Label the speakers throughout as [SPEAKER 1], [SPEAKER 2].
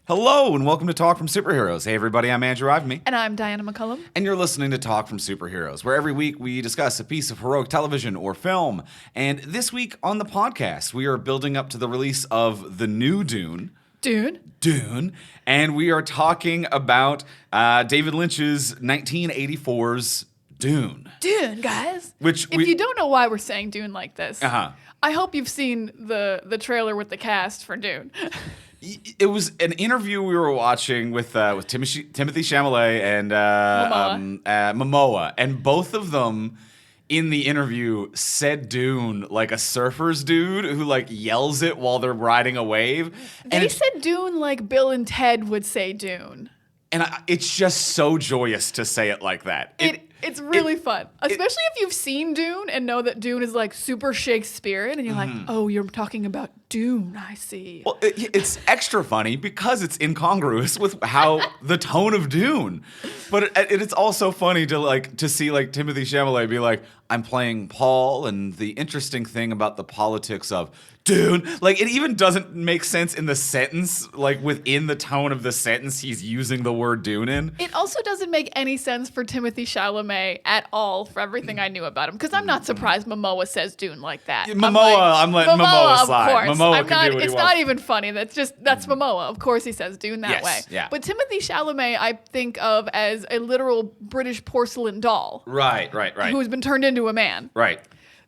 [SPEAKER 1] Hello, and welcome to Talk from Superheroes. Hey, everybody, I'm Andrew Ivemy.
[SPEAKER 2] And I'm Diana McCullum.
[SPEAKER 1] And you're listening to Talk from Superheroes, where every week we discuss a piece of heroic television or film. And this week on the podcast, we are building up to the release of the new Dune. Dune. And we are talking about David Lynch's 1984's Dune.
[SPEAKER 2] Dune, guys. If you don't know why we're saying Dune like this, I hope you've seen the trailer with the cast for Dune.
[SPEAKER 1] It was an interview we were watching with Timothée Chalamet and Momoa, and both of them in the interview said Dune like a surfer's dude who like yells it while they're riding a wave.
[SPEAKER 2] They said Dune like Bill and Ted would say Dune.
[SPEAKER 1] And it's just so joyous to say it like that.
[SPEAKER 2] It's really fun, especially if you've seen Dune and know that Dune is like super Shakespearean, and you're like, oh, you're talking about Dune, I see.
[SPEAKER 1] Well, it's extra funny because it's incongruous with how the tone of Dune. But it's also funny to see like Timothée Chalamet be like, I'm playing Paul, and the interesting thing about the politics of Dune, like it even doesn't make sense in the sentence, like within the tone of the sentence he's using the word Dune in.
[SPEAKER 2] It also doesn't make any sense for Timothée Chalamet at all for everything I knew about him, because I'm not surprised Momoa says Dune like that.
[SPEAKER 1] I'm letting Momoa slide.
[SPEAKER 2] Of course.
[SPEAKER 1] Momoa can do what he
[SPEAKER 2] it's
[SPEAKER 1] wants.
[SPEAKER 2] Not even funny. That's Momoa. Of course he says Dune that way.
[SPEAKER 1] Yeah.
[SPEAKER 2] But Timothée Chalamet I think of as a literal British porcelain doll.
[SPEAKER 1] Right.
[SPEAKER 2] Who's been turned into a man.
[SPEAKER 1] Right.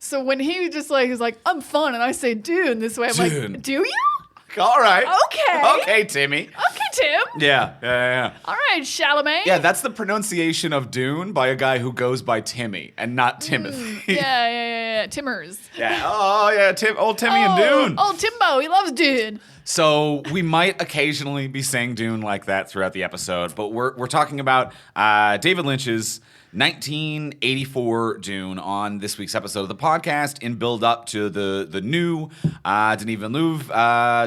[SPEAKER 2] So when he just like is like, I'm fun, and I say Dune this way, I'm
[SPEAKER 1] Dune.
[SPEAKER 2] like, do you?
[SPEAKER 1] All right.
[SPEAKER 2] Okay.
[SPEAKER 1] Okay, Timmy.
[SPEAKER 2] Okay, Tim.
[SPEAKER 1] Yeah.
[SPEAKER 2] All right, Chalamet.
[SPEAKER 1] Yeah, that's the pronunciation of Dune by a guy who goes by Timmy and not Timothy.
[SPEAKER 2] Yeah. Timmers.
[SPEAKER 1] Yeah. Oh, yeah. Old Timmy and Dune.
[SPEAKER 2] Old Timbo. He loves Dune.
[SPEAKER 1] So we might occasionally be saying Dune like that throughout the episode, but we're talking about David Lynch's 1984 Dune on this week's episode of the podcast in build up to the new Denis Villeneuve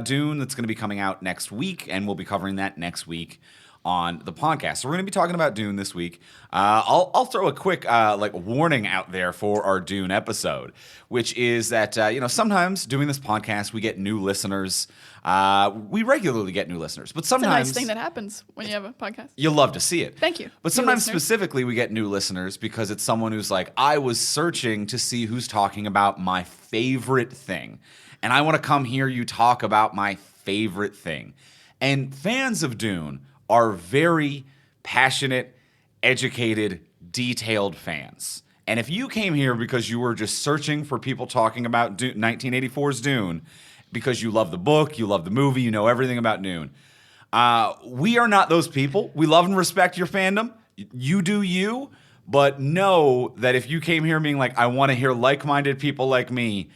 [SPEAKER 1] Dune that's going to be coming out next week, and we'll be covering that next week on the podcast. So we're going to be talking about Dune this week. I'll throw a quick warning out there for our Dune episode, which is that sometimes doing this podcast we get new listeners. We regularly get new listeners, but sometimes
[SPEAKER 2] it's a nice thing that happens when you have a podcast.
[SPEAKER 1] You love to see it.
[SPEAKER 2] Thank you.
[SPEAKER 1] But sometimes specifically we get new listeners because it's someone who's like, I was searching to see who's talking about my favorite thing, and I want to come hear you talk about my favorite thing. And fans of Dune are very passionate, educated, detailed fans. And if you came here because you were just searching for people talking about 1984's Dune, because you love the book, you love the movie, you know everything about Dune, we are not those people. We love and respect your fandom. You do you. But know that if you came here being like, I want to hear like-minded people like me,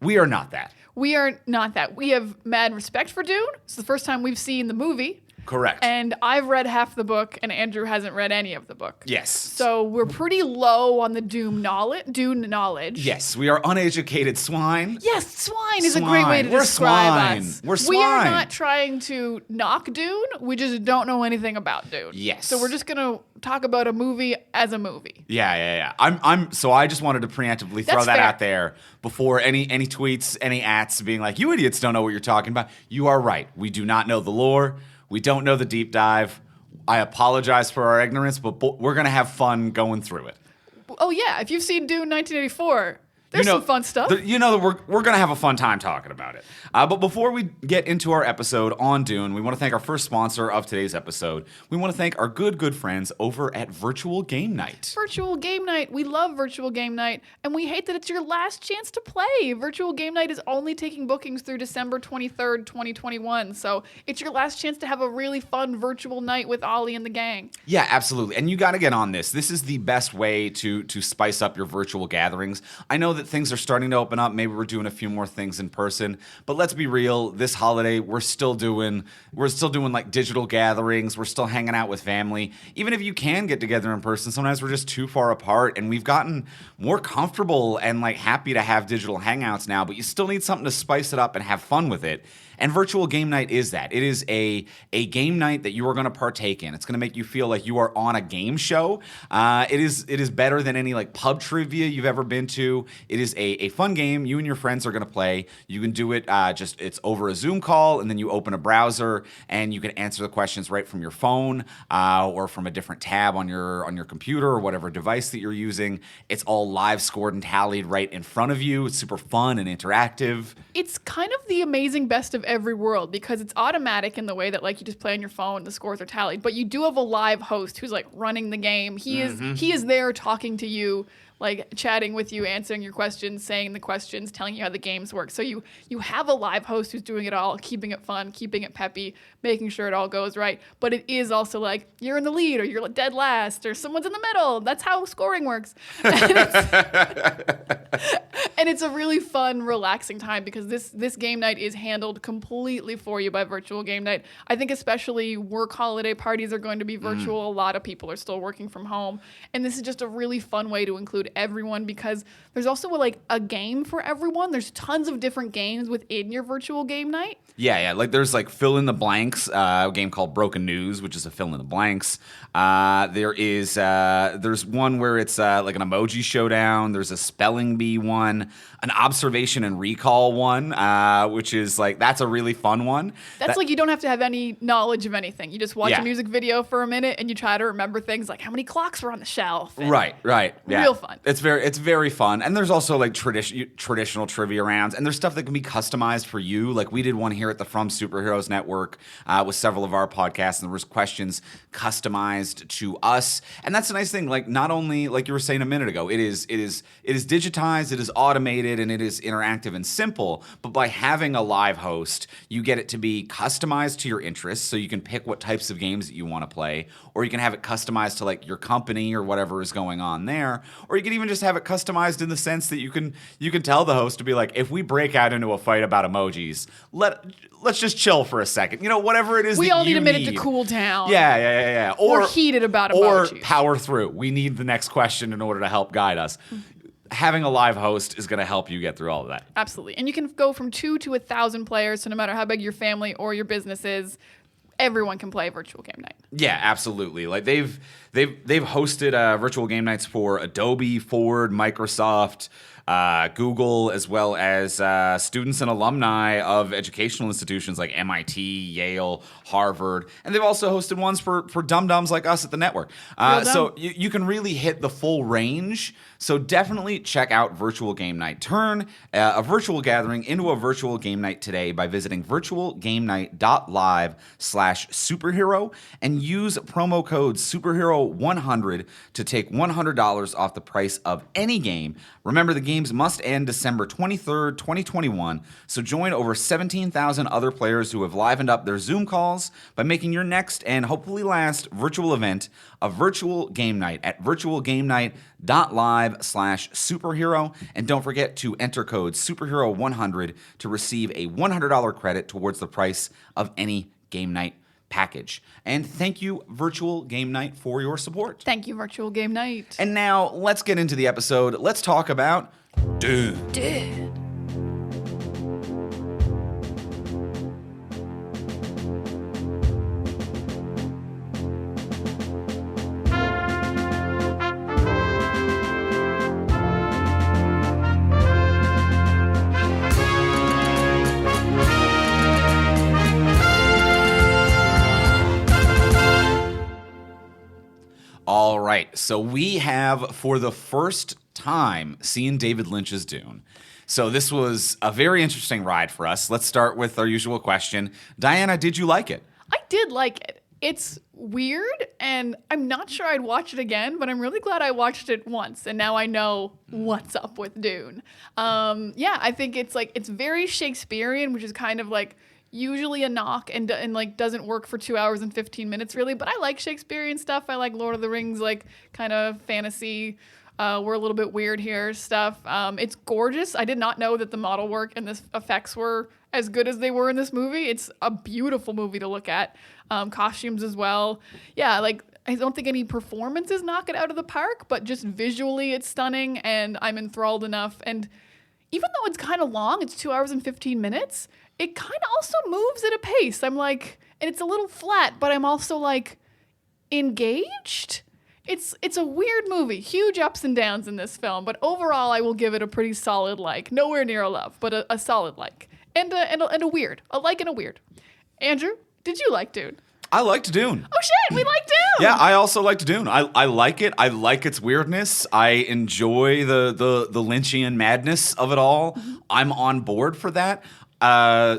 [SPEAKER 1] we are not that.
[SPEAKER 2] We are not that. We have mad respect for Dune. It's the first time we've seen the movie.
[SPEAKER 1] Correct.
[SPEAKER 2] And I've read half the book, and Andrew hasn't read any of the book.
[SPEAKER 1] Yes.
[SPEAKER 2] So we're pretty low on the Dune knowledge.
[SPEAKER 1] Yes, we are uneducated swine.
[SPEAKER 2] Yes, swine is a great way to describe us.
[SPEAKER 1] We're swine.
[SPEAKER 2] We are not trying to knock Dune. We just don't know anything about Dune.
[SPEAKER 1] Yes.
[SPEAKER 2] So we're just going to talk about a movie as a movie.
[SPEAKER 1] Yeah. So I just wanted to preemptively throw that out there before any tweets, any ats being like, you idiots don't know what you're talking about. You are right. We do not know the lore. We don't know the deep dive. I apologize for our ignorance, but we're going to have fun going through it.
[SPEAKER 2] Oh, yeah. If you've seen Dune 1984, there's some fun stuff.
[SPEAKER 1] That we're going to have a fun time talking about it. But before we get into our episode on Dune, we want to thank our first sponsor of today's episode. We want to thank our good friends over at Virtual Game Night.
[SPEAKER 2] Virtual Game Night. We love Virtual Game Night, and we hate that it's your last chance to play. Virtual Game Night is only taking bookings through December 23rd, 2021, so it's your last chance to have a really fun virtual night with Ollie and the gang.
[SPEAKER 1] Yeah, absolutely. And you got to get on this. This is the best way to spice up your virtual gatherings. I know that things are starting to open up. Maybe we're doing a few more things in person, but let's be real. This holiday, we're still doing like digital gatherings. We're still hanging out with family. Even if you can get together in person, sometimes we're just too far apart, and we've gotten more comfortable and like happy to have digital hangouts now, but you still need something to spice it up and have fun with it. And virtual game night is that. It is a game night that you are going to partake in. It's going to make you feel like you are on a game show. It is better than any like pub trivia you've ever been to. It is a fun game you and your friends are going to play. You can do it it's over a Zoom call, and then you open a browser and you can answer the questions right from your phone or from a different tab on your computer or whatever device that you're using. It's all live scored and tallied right in front of you. It's super fun and interactive.
[SPEAKER 2] It's kind of the amazing best of every world because it's automatic in the way that like you just play on your phone, the scores are tallied, but you do have a live host who's like running the game. He is there talking to you, like chatting with you, answering your questions, saying the questions, telling you how the games work. So you have a live host who's doing it all, keeping it fun, keeping it peppy, making sure it all goes right. But it is also like you're in the lead or you're dead last or someone's in the middle. That's how scoring works. And it's a really fun, relaxing time because this game night is handled completely for you by virtual game night. I think especially work holiday parties are going to be virtual. A lot of people are still working from home. And this is just a really fun way to include everyone because there's also like a game for everyone. There's tons of different games within your virtual game night.
[SPEAKER 1] Yeah. Like there's like fill in the blanks, a game called Broken News, which is a fill in the blanks. There's one where it's like an emoji showdown. There's a spelling bee one, an observation and recall one, which is like that's a really fun one.
[SPEAKER 2] That's like you don't have to have any knowledge of anything. You just watch a music video for a minute and you try to remember things like how many clocks were on the shelf.
[SPEAKER 1] Right. Yeah.
[SPEAKER 2] Real fun.
[SPEAKER 1] It's very fun. And there's also like traditional trivia rounds, and there's stuff that can be customized for you. Like we did one here at the From Superheroes Network with several of our podcasts, and there was questions customized to us. And that's a nice thing. Like not only like you were saying a minute ago, it is digitized, it is automated, and it is interactive and simple. But by having a live host, you get it to be customized to your interests, so you can pick what types of games that you want to play, or you can have it customized to like your company or whatever is going on there, or you can even just have it customized in the sense that you can tell the host to be like, if we break out into a fight about emojis, let's just chill for a second. You know, whatever it is
[SPEAKER 2] we
[SPEAKER 1] that
[SPEAKER 2] all
[SPEAKER 1] you
[SPEAKER 2] need a minute to cool down.
[SPEAKER 1] Yeah.
[SPEAKER 2] Or heated about emojis.
[SPEAKER 1] Or power through. We need the next question in order to help guide us. Having a live host is going to help you get through all of that.
[SPEAKER 2] Absolutely. And you can go from 2 to 1,000 players, so no matter how big your family or your business is, everyone can play virtual game night.
[SPEAKER 1] Yeah, absolutely. Like they've hosted virtual game nights for Adobe, Ford, Microsoft, Google, as well as students and alumni of educational institutions like MIT, Yale, Harvard. And they've also hosted ones for dum-dums like us at the network. So you can really hit the full range. So definitely check out Virtual Game Night. Turn a virtual gathering into a virtual game night today by visiting virtualgamenight.live/superhero and use promo code superhero100 to take $100 off the price of any game. Remember, the games must end December 23rd, 2021, so join over 17,000 other players who have livened up their Zoom calls by making your next and hopefully last virtual event a virtual game night at virtualgamenight.live/superhero. And don't forget to enter code superhero100 to receive a $100 credit towards the price of any game night package. And thank you, Virtual Game Night, for your support.
[SPEAKER 2] Thank you, Virtual Game Night.
[SPEAKER 1] And now let's get into the episode. Let's talk about Dune. All right, so we have, for the first time, seen David Lynch's Dune. So this was a very interesting ride for us. Let's start with our usual question. Diana, did you like it?
[SPEAKER 2] I did like it. It's weird, and I'm not sure I'd watch it again, but I'm really glad I watched it once, and now I know what's up with Dune. I think it's very Shakespearean, which is kind of like usually a knock and like doesn't work for 2 hours and 15 minutes really, but I like Shakespearean stuff. I like Lord of the Rings, like kind of fantasy. We're a little bit weird here stuff. It's gorgeous. I did not know that the model work and the effects were as good as they were in this movie. It's a beautiful movie to look at. Costumes as well. Yeah, like I don't think any performances knock it out of the park, but just visually it's stunning and I'm enthralled enough. And even though it's kind of long, it's 2 hours and 15 minutes, it kind of also moves at a pace. I'm like, and it's a little flat, but I'm also like engaged. It's a weird movie. Huge ups and downs in this film, but overall I will give it a pretty solid like. Nowhere near a love, but a solid like. And a weird. A like and a weird. Andrew, did you like Dune?
[SPEAKER 1] I liked Dune.
[SPEAKER 2] Oh shit, we like Dune.
[SPEAKER 1] Yeah, I also liked Dune. I like it. I like its weirdness. I enjoy the Lynchian madness of it all.
[SPEAKER 2] Mm-hmm.
[SPEAKER 1] I'm on board for that.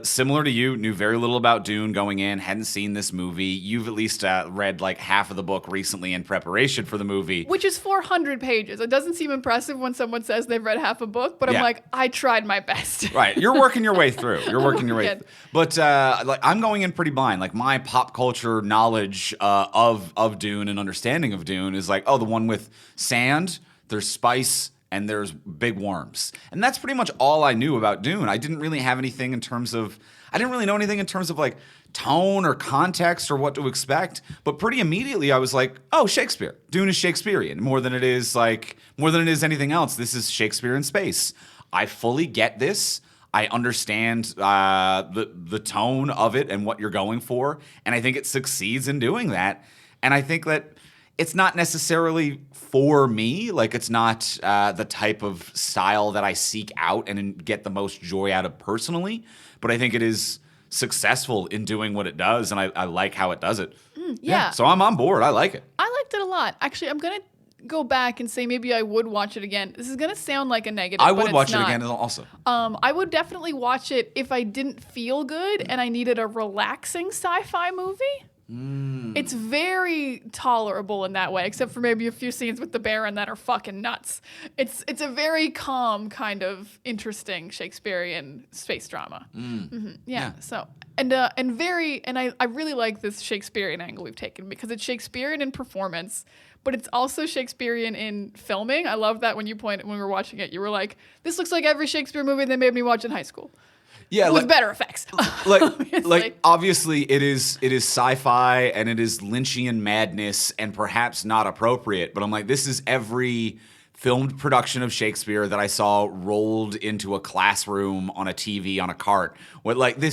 [SPEAKER 1] Similar to you, knew very little about Dune going in, hadn't seen this movie. You've at least read like half of the book recently in preparation for the movie.
[SPEAKER 2] Which is 400 pages. It doesn't seem impressive when someone says they've read half a book, but I'm like, I tried my best.
[SPEAKER 1] Right. You're working your way through. You're working your way
[SPEAKER 2] working.
[SPEAKER 1] through. But like I'm going in pretty blind. Like my pop culture knowledge of Dune and understanding of Dune is like, oh, the one with sand, there's spice, and there's big worms. And that's pretty much all I knew about Dune. I didn't really have anything in terms of, I didn't really know anything in terms of like tone or context or what to expect. But pretty immediately I was like, oh, Shakespeare. Dune is Shakespearean more than it is anything else. This is Shakespeare in space. I fully get this. I understand the tone of it and what you're going for. And I think it succeeds in doing that. And I think that it's not necessarily for me. Like, it's not the type of style that I seek out and get the most joy out of personally. But I think it is successful in doing what it does, and I like how it does it.
[SPEAKER 2] Yeah.
[SPEAKER 1] So I'm on board. I like it.
[SPEAKER 2] I liked it a lot. Actually, I'm going to go back and say maybe I would watch it again. This is going to sound like a negative,
[SPEAKER 1] I
[SPEAKER 2] but
[SPEAKER 1] would
[SPEAKER 2] it's
[SPEAKER 1] watch it
[SPEAKER 2] not.
[SPEAKER 1] again also.
[SPEAKER 2] I would definitely watch it if I didn't feel good and I needed a relaxing sci-fi movie. It's very tolerable in that way, except for maybe a few scenes with the Baron that are fucking nuts. It's a very calm kind of interesting Shakespearean space drama. Yeah. So and I really like this Shakespearean angle we've taken because it's Shakespearean in performance, but it's also Shakespearean in filming. I love that when we were watching it, you were like, "This looks like every Shakespeare movie they made me watch in high school."
[SPEAKER 1] Yeah,
[SPEAKER 2] with better effects.
[SPEAKER 1] like obviously it is sci-fi and it is Lynchian madness and perhaps not appropriate, but I'm like, this is every filmed production of Shakespeare that I saw rolled into a classroom on a TV on a cart. It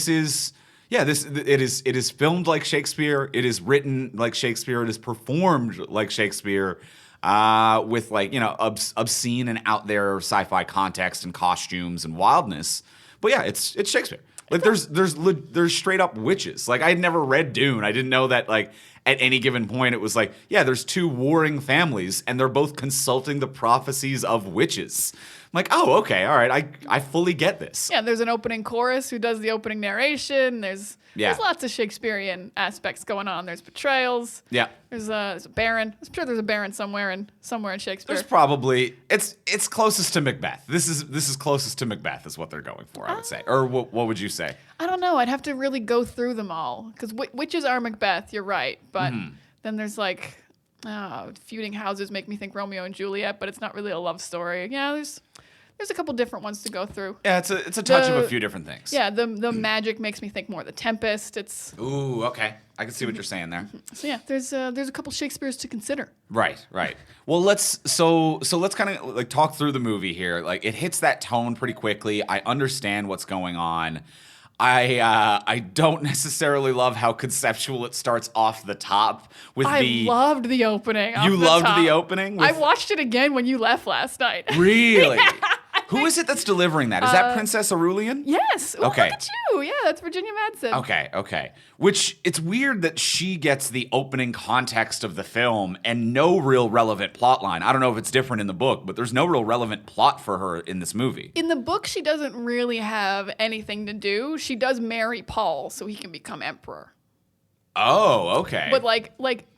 [SPEAKER 1] is filmed like Shakespeare, it is written like Shakespeare, it is performed like Shakespeare. With like, you know, obscene and out there sci-fi context and costumes and wildness. But yeah, it's Shakespeare. Like there's straight up witches. Like I had never read Dune. I didn't know that like at any given point it was like, yeah, there's two warring families and they're both consulting the prophecies of witches. I'm like, oh, okay, all right, I fully get this.
[SPEAKER 2] Yeah, there's an opening chorus who does the opening narration. There's lots of Shakespearean aspects going on. There's betrayals.
[SPEAKER 1] Yeah.
[SPEAKER 2] There's a baron. I'm sure there's a baron somewhere in Shakespeare.
[SPEAKER 1] There's probably it's closest to Macbeth. This is closest to Macbeth is what they're going for, I would say. Or what would you say?
[SPEAKER 2] I don't know. I'd have to really go through them all because witches are Macbeth. You're right, but then there's like feuding houses make me think Romeo and Juliet, but it's not really a love story. Yeah, there's a couple different ones to go through.
[SPEAKER 1] Yeah, it's a touch of a few different things.
[SPEAKER 2] Yeah, the magic makes me think more of The Tempest.
[SPEAKER 1] Ooh, okay. I can see what you're saying there.
[SPEAKER 2] So yeah, there's a couple Shakespeares to consider.
[SPEAKER 1] Right. Well, let's kind of like talk through the movie here. Like it hits that tone pretty quickly. I understand what's going on. I don't necessarily love how conceptual it starts off the top with
[SPEAKER 2] I loved the opening.
[SPEAKER 1] You loved the opening?
[SPEAKER 2] I watched it again when you left last night.
[SPEAKER 1] Really?
[SPEAKER 2] Yeah.
[SPEAKER 1] Who is it that's delivering that? Is that Princess Aurelian?
[SPEAKER 2] Yes. Ooh,
[SPEAKER 1] Okay.
[SPEAKER 2] Look at you. Yeah, that's Virginia Madsen.
[SPEAKER 1] Okay. Which, it's weird that she gets the opening context of the film and no real relevant plot line. I don't know if it's different in the book, but there's no real relevant plot for her in this movie.
[SPEAKER 2] In the book, she doesn't really have anything to do. She does marry Paul so he can become emperor.
[SPEAKER 1] Oh, okay.
[SPEAKER 2] But like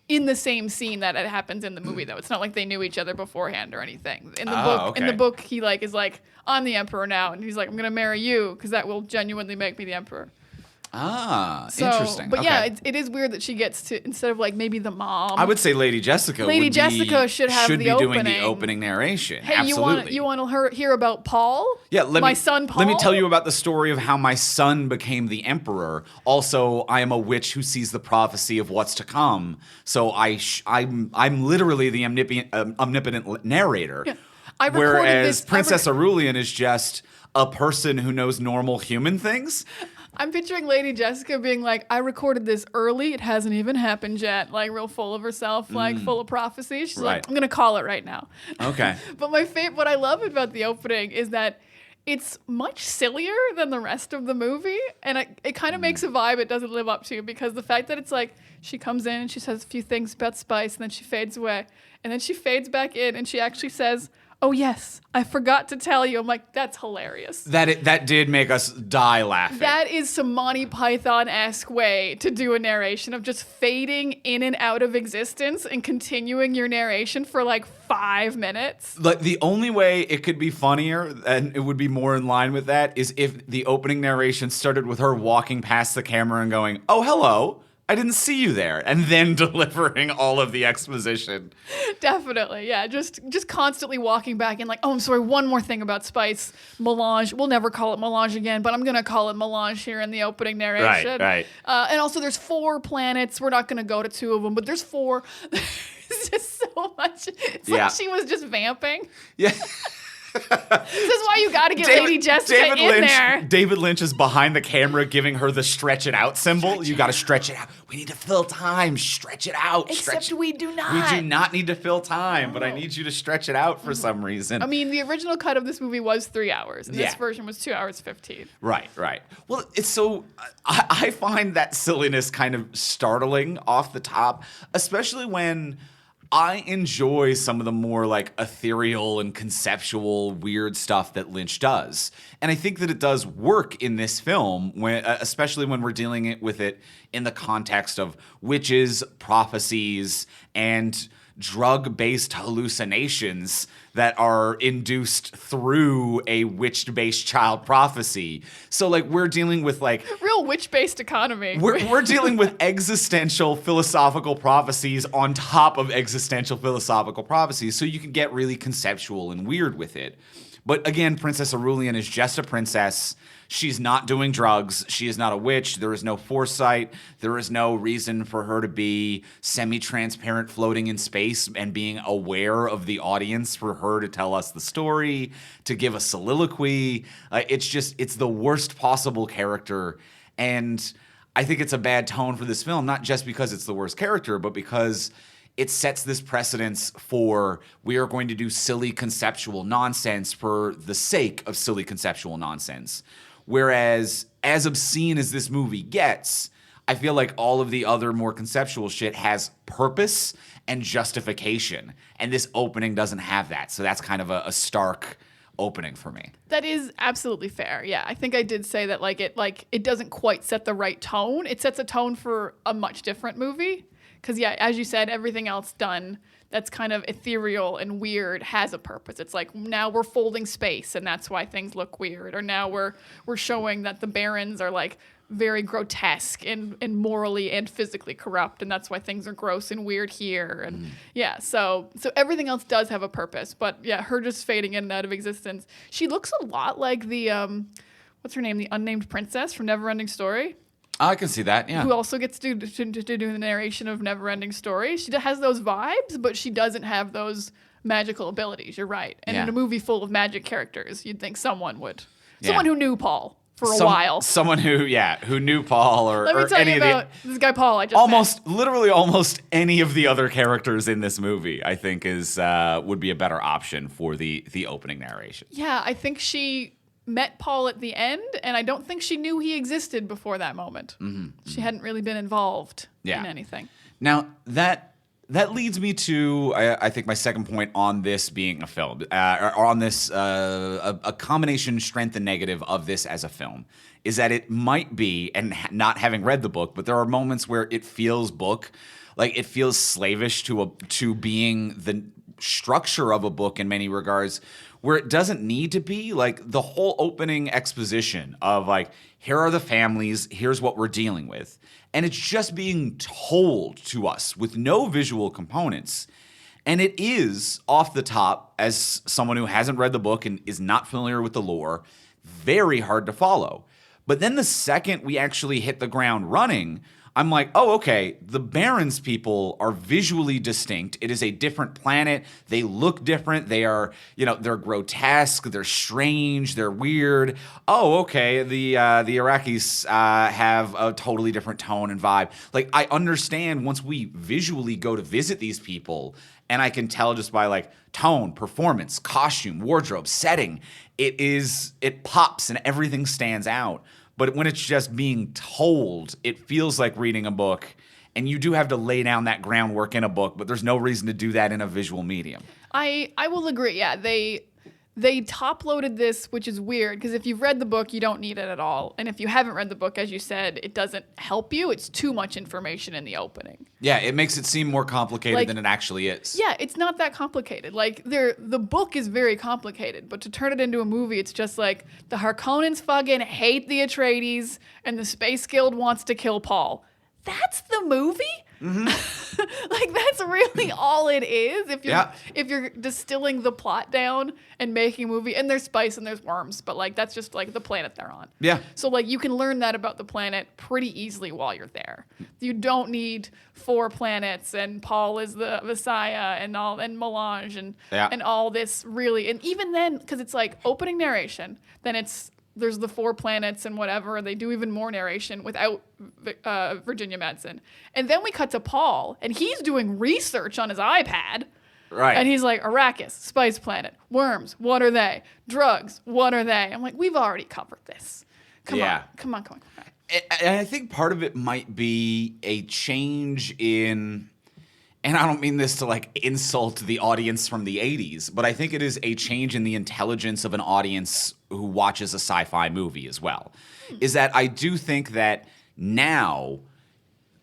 [SPEAKER 2] in the same scene that it happens in the movie, though. It's not like they knew each other beforehand or anything. In the book, he like is like, I'm the emperor now, and he's like, I'm gonna marry you because that will genuinely make me the emperor.
[SPEAKER 1] Interesting.
[SPEAKER 2] But
[SPEAKER 1] okay.
[SPEAKER 2] yeah, it is weird that she gets to, instead of like maybe the mom.
[SPEAKER 1] I would say Lady Jessica.
[SPEAKER 2] Should have the
[SPEAKER 1] be
[SPEAKER 2] opening.
[SPEAKER 1] doing the opening narration.
[SPEAKER 2] Hey,
[SPEAKER 1] Absolutely.
[SPEAKER 2] you want to hear about Paul?
[SPEAKER 1] Yeah,
[SPEAKER 2] my son Paul.
[SPEAKER 1] Let me tell you about the story of how my son became the emperor. Also, I am a witch who sees the prophecy of what's to come. So I'm literally the omnipotent narrator.
[SPEAKER 2] Yeah.
[SPEAKER 1] Whereas Princess Aurelian is just a person who knows normal human things.
[SPEAKER 2] I'm picturing Lady Jessica being like, I recorded this early. It hasn't even happened yet. Like, real full of herself, like, full of prophecy. She's like, I'm going to call it right now.
[SPEAKER 1] Okay.
[SPEAKER 2] But what I love about the opening is that it's much sillier than the rest of the movie. And it kind of makes a vibe it doesn't live up to, because the fact that it's like, she comes in and she says a few things about Spice, and then she fades away. And then she fades back in and she actually says, oh, yes, I forgot to tell you. I'm like, that's hilarious.
[SPEAKER 1] That did make us die laughing.
[SPEAKER 2] That is some Monty Python-esque way to do a narration, of just fading in and out of existence and continuing your narration for like 5 minutes.
[SPEAKER 1] Like, the only way it could be funnier and it would be more in line with that is if the opening narration started with her walking past the camera and going, oh, hello, I didn't see you there, and then delivering all of the exposition.
[SPEAKER 2] Definitely, yeah. Just constantly walking back and like, oh, I'm sorry, one more thing about Spice. Melange. We'll never call it Melange again, but I'm going to call it Melange here in the opening narration.
[SPEAKER 1] Right.
[SPEAKER 2] And also there's 4 planets. We're not going to go to 2 of them, but there's 4. There's just so much. It's like she was just vamping.
[SPEAKER 1] Yeah.
[SPEAKER 2] This is why you got to get Lady Jessica in there.
[SPEAKER 1] David Lynch is behind the camera giving her the stretch it out symbol. You got to stretch it out. We need to fill time. Stretch it out.
[SPEAKER 2] Except we do not.
[SPEAKER 1] We do not need to fill time, but I need you to stretch it out for some reason.
[SPEAKER 2] I mean, the original cut of this movie was 3 hours, and this version was 2 hours 15.
[SPEAKER 1] Right. Well, it's so... I find that silliness kind of startling off the top, especially when... I enjoy some of the more like ethereal and conceptual weird stuff that Lynch does. And I think that it does work in this film, especially when we're dealing with it in the context of witches, prophecies, and drug-based hallucinations that are induced through a witch-based child prophecy. So like we're dealing with like
[SPEAKER 2] real witch-based economy.
[SPEAKER 1] We're dealing with existential philosophical prophecies on top of existential philosophical prophecies, so you can get really conceptual and weird with it. But again, Princess Aurelian is just a princess. She's not doing drugs. She is not a witch. There is no foresight. There is no reason for her to be semi-transparent, floating in space and being aware of the audience for her to tell us the story, to give a soliloquy. It's the worst possible character. And I think it's a bad tone for this film, not just because it's the worst character, but because it sets this precedence for we are going to do silly conceptual nonsense for the sake of silly conceptual nonsense. Whereas, as obscene as this movie gets, I feel like all of the other more conceptual shit has purpose and justification. And this opening doesn't have that. So that's kind of a stark opening for me.
[SPEAKER 2] That is absolutely fair. Yeah, I think I did say that it doesn't quite set the right tone. It sets a tone for a much different movie. Because, yeah, as you said, everything else done that's kind of ethereal and weird has a purpose. It's like, now we're folding space, and that's why things look weird. Or now we're showing that the barons are, like, very grotesque and morally and physically corrupt, and that's why things are gross and weird here. And, yeah, so everything else does have a purpose. But, yeah, her just fading in and out of existence. She looks a lot like the, what's her name? The unnamed princess from Neverending Story.
[SPEAKER 1] I can see that, yeah.
[SPEAKER 2] Who also gets to do the narration of Neverending Story. She has those vibes, but she doesn't have those magical abilities. You're right. And in a movie full of magic characters, you'd think someone would. Someone who knew Paul for a while.
[SPEAKER 1] Someone who knew Paul or
[SPEAKER 2] Let me tell you about this guy Paul I just met.
[SPEAKER 1] Literally almost any of the other characters in this movie, I think, would be a better option for the opening narration.
[SPEAKER 2] Yeah, I think she met Paul at the end, and I don't think she knew he existed before that moment. She hadn't really been involved in anything.
[SPEAKER 1] Now, that leads me to, I think, my second point on this being a film, or on this, a combination strength and negative of this as a film, is that it might be, and not having read the book, but there are moments where it feels it feels slavish to being the structure of a book in many regards, where it doesn't need to be. Like the whole opening exposition of like, here are the families, here's what we're dealing with. And it's just being told to us with no visual components. And it is, off the top, as someone who hasn't read the book and is not familiar with the lore, very hard to follow. But then the second we actually hit the ground running, I'm like, oh, okay, the Barrens people are visually distinct. It is a different planet. They look different. They are, they're grotesque. They're strange. They're weird. Oh, okay, the Arrakis have a totally different tone and vibe. Like, I understand once we visually go to visit these people, and I can tell just by like tone, performance, costume, wardrobe, setting, it pops and everything stands out. But when it's just being told, it feels like reading a book. And you do have to lay down that groundwork in a book, but there's no reason to do that in a visual medium.
[SPEAKER 2] I will agree. Yeah, they top-loaded this, which is weird, because if you've read the book, you don't need it at all. And if you haven't read the book, as you said, it doesn't help you. It's too much information in the opening.
[SPEAKER 1] Yeah, it makes it seem more complicated than it actually is.
[SPEAKER 2] Yeah, it's not that complicated. Like, the book is very complicated, but to turn it into a movie, it's just like, the Harkonnens fucking hate the Atreides, and the Space Guild wants to kill Paul. That's the movie? Mm-hmm. Like, that's really all it is if you're distilling the plot down and making a movie. And there's spice and there's worms, but like that's just like the planet they're on.
[SPEAKER 1] Yeah.
[SPEAKER 2] So like you can learn that about the planet pretty easily while you're there. You don't need 4 planets and Paul is the Messiah and Melange and all this really. And even then, because it's like opening narration, then there's the 4 planets and whatever. They do even more narration without Virginia Madsen. And then we cut to Paul, and he's doing research on his iPad.
[SPEAKER 1] Right.
[SPEAKER 2] And he's like, Arrakis, spice planet, worms, what are they? Drugs, what are they? I'm like, we've already covered this. Come on.
[SPEAKER 1] And I think part of it might be a change in... And I don't mean this to like insult the audience from the 80s, but I think it is a change in the intelligence of an audience who watches a sci-fi movie as well. Is that I do think that now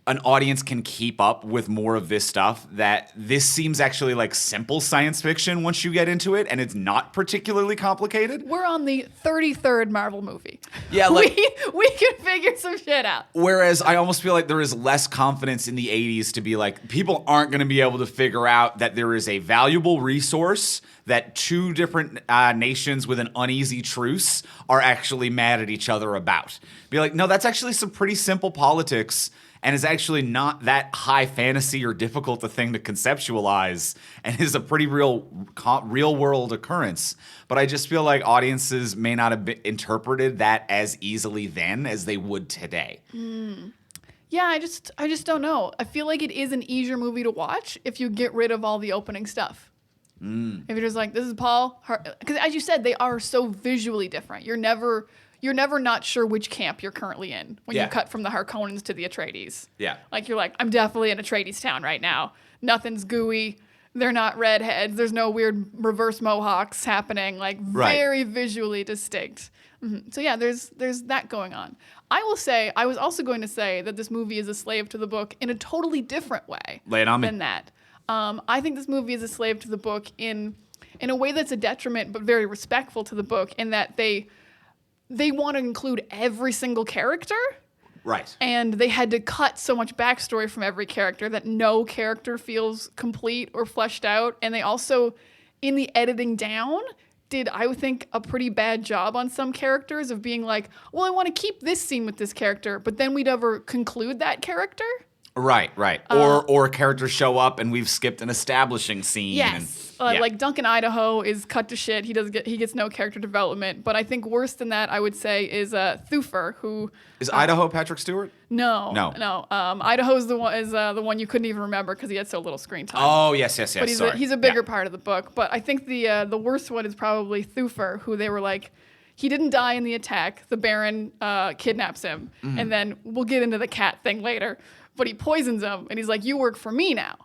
[SPEAKER 1] an audience can keep up with more of this stuff, that this seems actually like simple science fiction once you get into it, and it's not particularly complicated.
[SPEAKER 2] We're on the 33rd Marvel movie.
[SPEAKER 1] Yeah, like
[SPEAKER 2] we can figure some shit out.
[SPEAKER 1] Whereas I almost feel like there is less confidence in the 80s to be like, people aren't going to be able to figure out that there is a valuable resource that 2 different nations with an uneasy truce are actually mad at each other about. Be like, no, that's actually some pretty simple politics, and is actually not that high fantasy or difficult a thing to conceptualize, and is a pretty real world occurrence. But I just feel like audiences may not have interpreted that as easily then as they would today.
[SPEAKER 2] Yeah, I just don't know. I feel like it is an easier movie to watch if you get rid of all the opening stuff. If you're just like, this is Paul, because as you said, they are so visually different. You're never not sure which camp you're currently in when you cut from the Harkonnens to the Atreides. Yeah. Like, you're like, I'm definitely in Atreides town right now. Nothing's gooey. They're not redheads. There's no weird reverse mohawks happening. Like, very visually distinct. Mm-hmm. So, yeah, there's that going on. I will say, I was also going to say that this movie is a slave to the book in a totally different way.
[SPEAKER 1] Lay it on me.
[SPEAKER 2] Than that. I think this movie is a slave to the book in a way that's a detriment, but very respectful to the book, in that they want to include every single character.
[SPEAKER 1] Right. And
[SPEAKER 2] they had to cut so much backstory from every character that no character feels complete or fleshed out. And they also, in the editing down, did, I would think, a pretty bad job on some characters of being like, well, I want to keep this scene with this character, but then we'd ever conclude that character.
[SPEAKER 1] Right. Or characters show up and we've skipped an establishing scene.
[SPEAKER 2] Yes. Like Duncan Idaho is cut to shit. He gets no character development. But I think worse than that, I would say, is Thufir, who
[SPEAKER 1] is Idaho Patrick Stewart?
[SPEAKER 2] No. Idaho is the one you couldn't even remember because he had so little screen time.
[SPEAKER 1] Oh yes.
[SPEAKER 2] But he's a bigger part of the book. But I think the worst one is probably Thufir, who they were like, he didn't die in the attack. The Baron kidnaps him, and then we'll get into the cat thing later. But he poisons him, and he's like, you work for me now.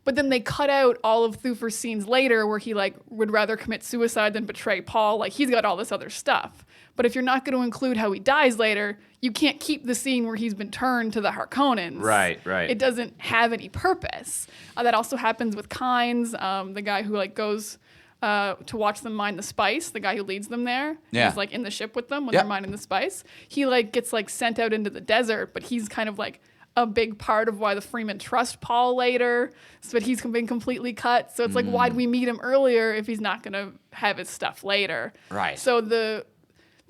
[SPEAKER 2] But then they cut out all of Thufir's scenes later where he like would rather commit suicide than betray Paul. Like, he's got all this other stuff. But if you're not going to include how he dies later, you can't keep the scene where he's been turned to the Harkonnens. Right. It doesn't have any purpose. That also happens with Kynes, the guy who like goes to watch them mine the spice, the guy who leads them there. Yeah. He's like in the ship with them when they're mining the spice. He like gets like sent out into the desert, but he's kind of like a big part of why the Freemen trust Paul later, but he's been completely cut. So it's like, why'd we meet him earlier if he's not going to have his stuff later? Right. So the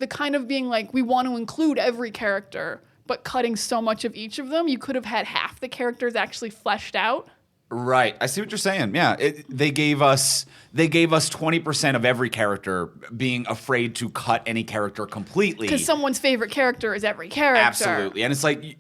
[SPEAKER 2] kind of being like, we want to include every character, but cutting so much of each of them, you could have had half the characters actually fleshed out.
[SPEAKER 1] Right. I see what you're saying. Yeah. They gave us 20% of every character being afraid to cut any character completely.
[SPEAKER 2] Because someone's favorite character is every character.
[SPEAKER 1] Absolutely. And it's like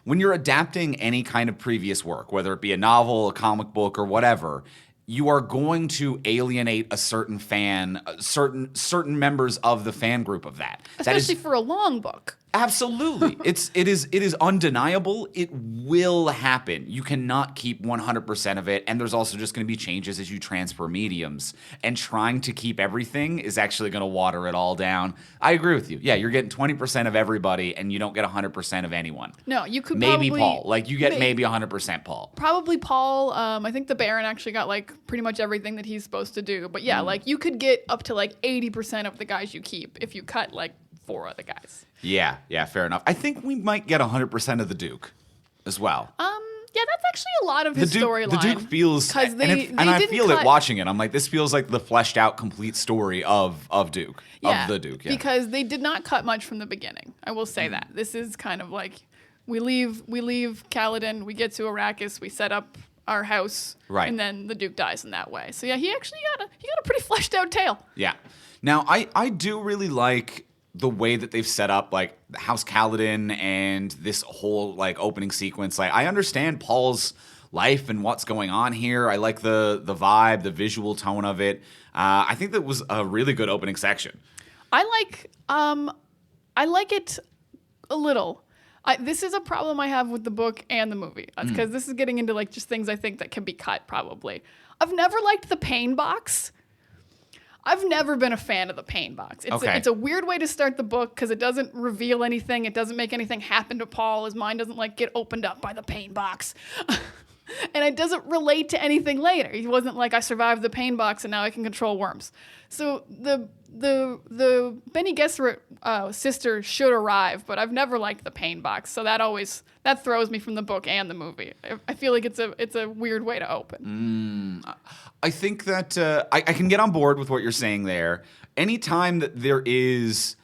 [SPEAKER 1] when you're adapting any kind of previous work, whether it be a novel, a comic book, or whatever, you are going to alienate a certain fan, certain members of the fan group of that.
[SPEAKER 2] Especially for a long book.
[SPEAKER 1] Absolutely. It is undeniable. It will happen. You cannot keep 100% of it. And there's also just going to be changes as you transfer mediums. And trying to keep everything is actually going to water it all down. I agree with you. Yeah, you're getting 20% of everybody and you don't get 100% of anyone.
[SPEAKER 2] No, you could
[SPEAKER 1] maybe
[SPEAKER 2] probably...
[SPEAKER 1] Paul. Like, you get maybe 100% Paul.
[SPEAKER 2] Probably Paul. I think the Baron actually got, like, pretty much everything that he's supposed to do. But yeah, like, you could get up to, like, 80% of the guys you keep if you cut, like, 4 other guys.
[SPEAKER 1] Yeah, fair enough. I think we might get 100% of the Duke as well.
[SPEAKER 2] Yeah, that's actually a lot of his storyline.
[SPEAKER 1] The Duke feels, and I feel it watching it. I'm like, this feels like the fleshed out, complete story of Duke, of the Duke. Yeah.
[SPEAKER 2] Because they did not cut much from the beginning. I will say that. This is kind of like we leave Kaladin, we get to Arrakis, we set up our house,
[SPEAKER 1] right,
[SPEAKER 2] and then the Duke dies in that way. So yeah, he actually got a pretty fleshed out tale.
[SPEAKER 1] Yeah. Now I do really like the way that they've set up, like, House Kaladin and this whole, like, opening sequence. Like, I understand Paul's life and what's going on here. I like the vibe, the visual tone of it. I think that was a really good opening section.
[SPEAKER 2] I like it a little. This is a problem I have with the book and the movie. Because this is getting into, like, just things I think that can be cut, probably. I've never liked the pain box. I've never been a fan of the pain box. It's a weird way to start the book because it doesn't reveal anything. It doesn't make anything happen to Paul. His mind doesn't, like, get opened up by the pain box. And it doesn't relate to anything later. He wasn't like, I survived the pain box and now I can control worms. So the Bene Gesserit sister should arrive, but I've never liked the pain box. So that throws me from the book and the movie. I feel like it's a weird way to open.
[SPEAKER 1] I think that I can get on board with what you're saying there. Anytime that there is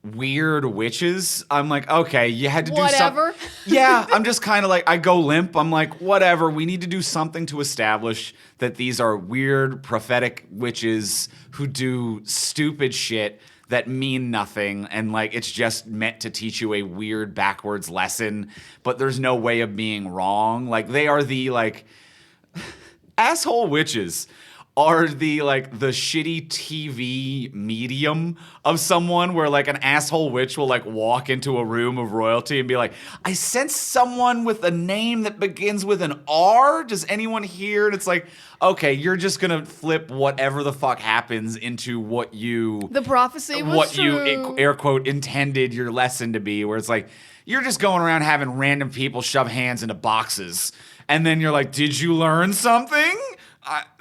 [SPEAKER 1] weird witches, I'm like, okay, you had to do
[SPEAKER 2] whatever.
[SPEAKER 1] Yeah, I'm just kind of like, I go limp. I'm like, whatever. We need to do something to establish that these are weird prophetic witches who do stupid shit that mean nothing, and, like, it's just meant to teach you a weird backwards lesson, but there's no way of being wrong. Like, they are the, like, asshole witches are the shitty TV medium of someone where, like, an asshole witch will, like, walk into a room of royalty and be like, I sense someone with a name that begins with an R. Does anyone hear? And it's like, okay, you're just gonna flip whatever the fuck happens into what you
[SPEAKER 2] the prophecy was
[SPEAKER 1] what
[SPEAKER 2] true.
[SPEAKER 1] You air quote intended your lesson to be, where it's like you're just going around having random people shove hands into boxes, and then you're like, did you learn something?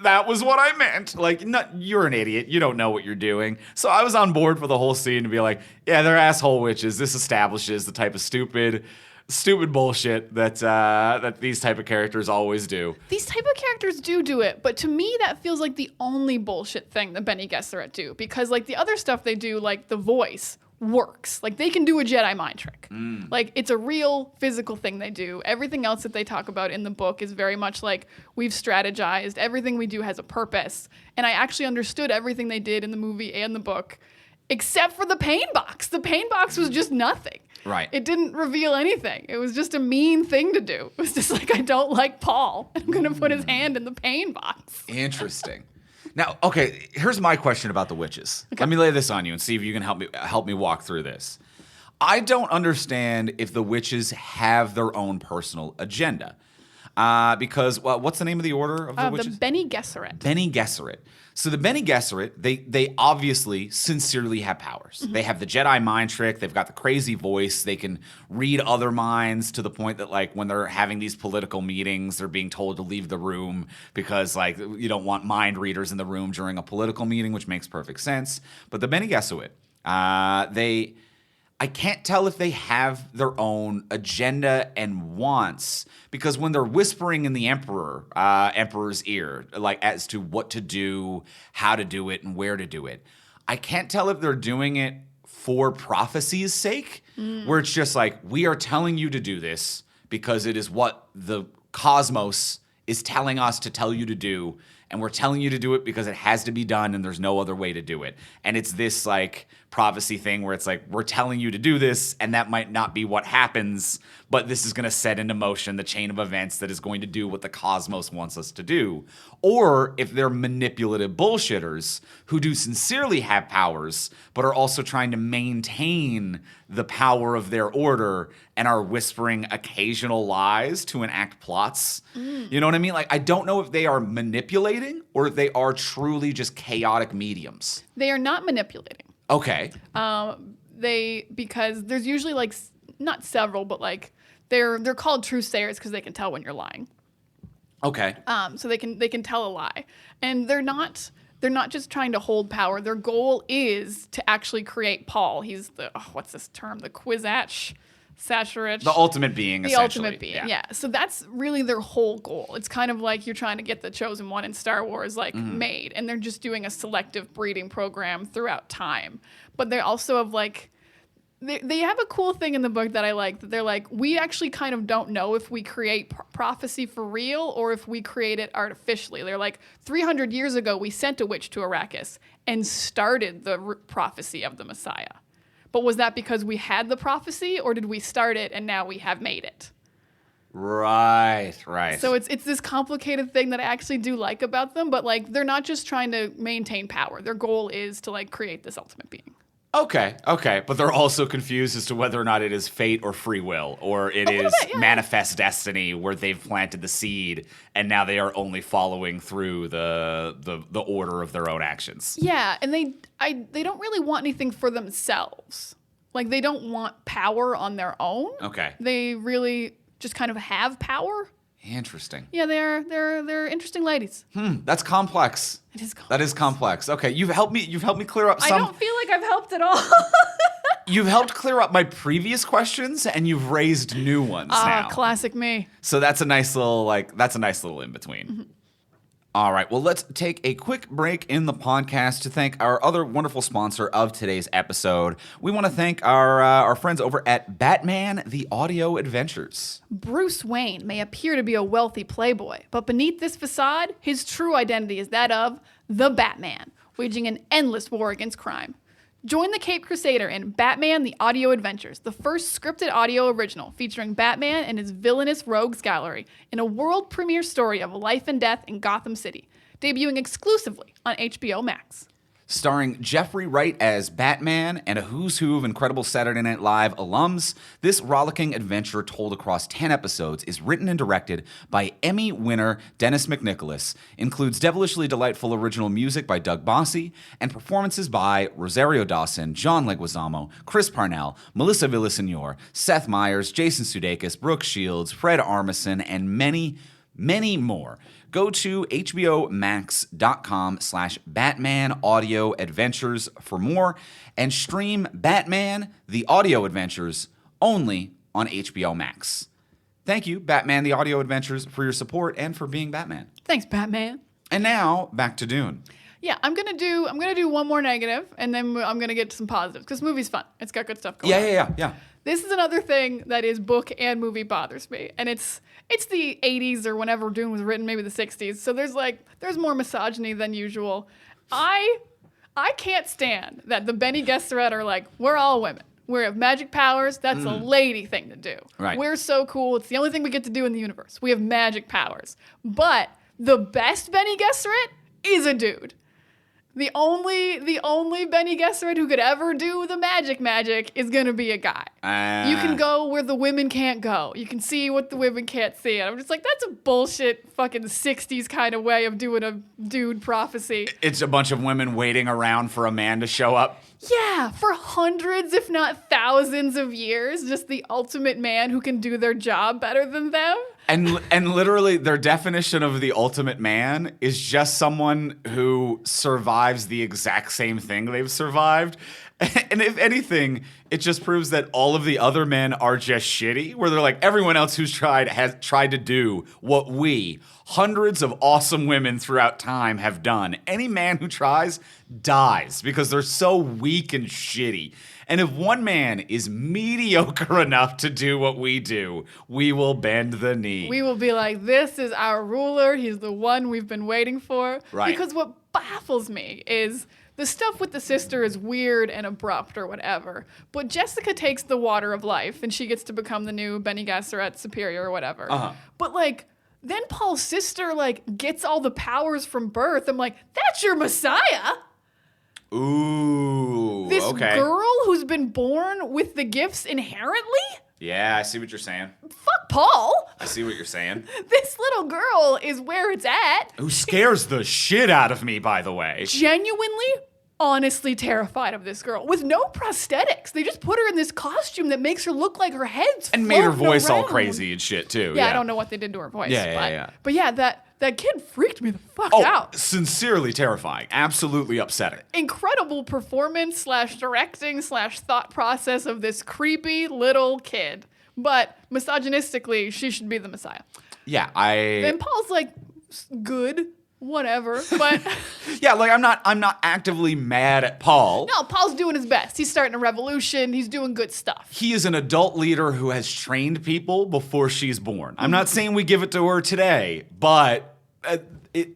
[SPEAKER 1] That was what I meant. Like, no, you're an idiot. You don't know what you're doing. So I was on board for the whole scene to be like, yeah, they're asshole witches. This establishes the type of stupid bullshit that these type of characters always do.
[SPEAKER 2] These type of characters do it, but to me that feels like the only bullshit thing that Bene Gesserit do, because, like, the other stuff they do, like the voice, works. Like, they can do a Jedi mind trick. Like, it's a real physical thing they do. Everything else that they talk about in the book is very much like, we've strategized. Everything we do has a purpose. And I actually understood everything they did in the movie and the book, except for the pain box. The pain box was just nothing.
[SPEAKER 1] Right.
[SPEAKER 2] It didn't reveal anything. It was just a mean thing to do. It was just like, I don't like Paul. I'm going to put his hand in the pain box.
[SPEAKER 1] Interesting. Now, okay, here's my question about the witches. Okay. Let me lay this on you and see if you can help me walk through this. I don't understand if the witches have their own personal agenda. Because, well, what's the name of the order of the witches?
[SPEAKER 2] The Bene Gesserit.
[SPEAKER 1] Bene Gesserit. So the Bene Gesserit, they obviously sincerely have powers. Mm-hmm. They have the Jedi mind trick. They've got the crazy voice. They can read other minds to the point that, like, when they're having these political meetings, they're being told to leave the room because, like, you don't want mind readers in the room during a political meeting, which makes perfect sense. But the Bene Gesserit, I can't tell if they have their own agenda and wants, because when they're whispering in the emperor's ear, like, as to what to do, how to do it, and where to do it, I can't tell if they're doing it for prophecy's sake, where it's just like, we are telling you to do this because it is what the cosmos is telling us to tell you to do, and we're telling you to do it because it has to be done and there's no other way to do it. And it's this like prophecy thing where it's like, we're telling you to do this and that might not be what happens, but this is going to set into motion the chain of events that is going to do what the cosmos wants us to do. Or if they're manipulative bullshitters who do sincerely have powers, but are also trying to maintain the power of their order and are whispering occasional lies to enact plots. You know what I mean? Like, I don't know if they are manipulating or if they are truly just chaotic mediums.
[SPEAKER 2] They are not manipulating.
[SPEAKER 1] Okay.
[SPEAKER 2] Because there's usually like not several, but like they're called truthsayers because they can tell when you're lying.
[SPEAKER 1] Okay.
[SPEAKER 2] So they can tell a lie, and they're not just trying to hold power. Their goal is to actually create Paul. He's the what's this term? The Kwisatz Haderach.
[SPEAKER 1] The ultimate being,
[SPEAKER 2] The ultimate being, yeah. So that's really their whole goal. It's kind of like you're trying to get the chosen one in Star Wars made, and they're just doing a selective breeding program throughout time. But they also have like, they have a cool thing in the book that I like, that they're like, we actually kind of don't know if we create prophecy for real or if we create it artificially. They're like, 300 years ago, we sent a witch to Arrakis and started the prophecy of the Messiah. But was that because we had the prophecy, or did we start it and now we have made it?
[SPEAKER 1] Right.
[SPEAKER 2] So it's this complicated thing that I actually do like about them, but like they're not just trying to maintain power. Their goal is to like create this ultimate being.
[SPEAKER 1] Okay. But they're also confused as to whether or not it is fate or free will, or it is manifest destiny where they've planted the seed and now they are only following through the order of their own actions.
[SPEAKER 2] Yeah, and they don't really want anything for themselves. Like they don't want power on their own.
[SPEAKER 1] Okay.
[SPEAKER 2] They really just kind of have power.
[SPEAKER 1] Interesting.
[SPEAKER 2] Yeah, they're interesting ladies.
[SPEAKER 1] That's complex.
[SPEAKER 2] It is complex.
[SPEAKER 1] That is complex. Okay, you've helped me clear up some.
[SPEAKER 2] I don't feel like I've helped at all.
[SPEAKER 1] You've helped clear up my previous questions and you've raised new ones now.
[SPEAKER 2] Classic me.
[SPEAKER 1] So that's a nice little in between.
[SPEAKER 2] Mm-hmm.
[SPEAKER 1] All right, well, let's take a quick break in the podcast to thank our other wonderful sponsor of today's episode. We want to thank our friends over at Batman: The Audio Adventures.
[SPEAKER 2] Bruce Wayne may appear to be a wealthy playboy, but beneath this facade, his true identity is that of the Batman, waging an endless war against crime. Join the Caped Crusader in Batman: The Audio Adventures, the first scripted audio original featuring Batman and his villainous rogues gallery in a world premiere story of life and death in Gotham City, debuting exclusively on HBO Max.
[SPEAKER 1] Starring Jeffrey Wright as Batman and a who's who of incredible Saturday Night Live alums, this rollicking adventure told across 10 episodes is written and directed by Emmy winner Dennis McNicholas, includes devilishly delightful original music by Doug Bossy, and performances by Rosario Dawson, John Leguizamo, Chris Parnell, Melissa Villaseñor, Seth Meyers, Jason Sudeikis, Brooke Shields, Fred Armisen, and many, many more. Go to hbomax.com/Batman Audio Adventures for more and stream Batman: The Audio Adventures only on HBO Max. Thank you, Batman: The Audio Adventures, for your support and for being Batman.
[SPEAKER 2] Thanks, Batman.
[SPEAKER 1] And now, back to Dune.
[SPEAKER 2] Yeah, I'm gonna do one more negative, and then I'm gonna get to some positives, because movie's fun. It's got good stuff going on.
[SPEAKER 1] Yeah.
[SPEAKER 2] This is another thing that is book and movie bothers me, and it's the 80s or whenever Dune was written, maybe the 60s. So there's more misogyny than usual. I can't stand that the Bene Gesserit are like, we're all women. We have magic powers. That's a lady thing to do.
[SPEAKER 1] Right.
[SPEAKER 2] We're so cool. It's the only thing we get to do in the universe. We have magic powers. But the best Bene Gesserit is a dude. The only Bene Gesserit who could ever do the magic is going to be a guy. You can go where the women can't go. You can see what the women can't see. And I'm just like, that's a bullshit fucking 60s kind of way of doing a dude prophecy.
[SPEAKER 1] It's a bunch of women waiting around for a man to show up.
[SPEAKER 2] Yeah, for hundreds, if not thousands of years, just the ultimate man who can do their job better than them.
[SPEAKER 1] And literally their definition of the ultimate man is just someone who survives the exact same thing they've survived. And if anything, it just proves that all of the other men are just shitty, where they're like, everyone else who's has tried to do what we, hundreds of awesome women throughout time, have done. Any man who tries dies because they're so weak and shitty. And if one man is mediocre enough to do what we do, we will bend the knee.
[SPEAKER 2] We will be like, this is our ruler. He's the one we've been waiting for.
[SPEAKER 1] Right.
[SPEAKER 2] Because what baffles me is the stuff with the sister is weird and abrupt or whatever. But Jessica takes the water of life and she gets to become the new Bene Gesserit superior or whatever.
[SPEAKER 1] Uh-huh.
[SPEAKER 2] But like, then Paul's sister like gets all the powers from birth. I'm like, that's your Messiah.
[SPEAKER 1] Ooh,
[SPEAKER 2] This
[SPEAKER 1] okay.
[SPEAKER 2] girl who's been born with the gifts inherently?
[SPEAKER 1] Yeah, I see what you're saying.
[SPEAKER 2] Fuck Paul.
[SPEAKER 1] I see what you're saying.
[SPEAKER 2] This little girl is where it's at.
[SPEAKER 1] Who scares the shit out of me, by the way.
[SPEAKER 2] Genuinely, honestly terrified of this girl with no prosthetics. They just put her in this costume that makes her look like her head's
[SPEAKER 1] And made her
[SPEAKER 2] floating
[SPEAKER 1] voice all
[SPEAKER 2] around.
[SPEAKER 1] crazy and shit, too.
[SPEAKER 2] Yeah, I don't know what they did to her voice.
[SPEAKER 1] Yeah.
[SPEAKER 2] But yeah, that kid freaked me the fuck
[SPEAKER 1] Oh,
[SPEAKER 2] out.
[SPEAKER 1] sincerely terrifying. Absolutely upsetting.
[SPEAKER 2] Incredible performance / directing / thought process of this creepy little kid. But misogynistically, she should be the Messiah.
[SPEAKER 1] Yeah,
[SPEAKER 2] And Paul's like, good, whatever. But
[SPEAKER 1] yeah, like I'm not actively mad at Paul.
[SPEAKER 2] no, Paul's doing his best. He's starting a revolution. He's doing good stuff.
[SPEAKER 1] He is an adult leader who has trained people before she's born. I'm not saying we give it to her today, but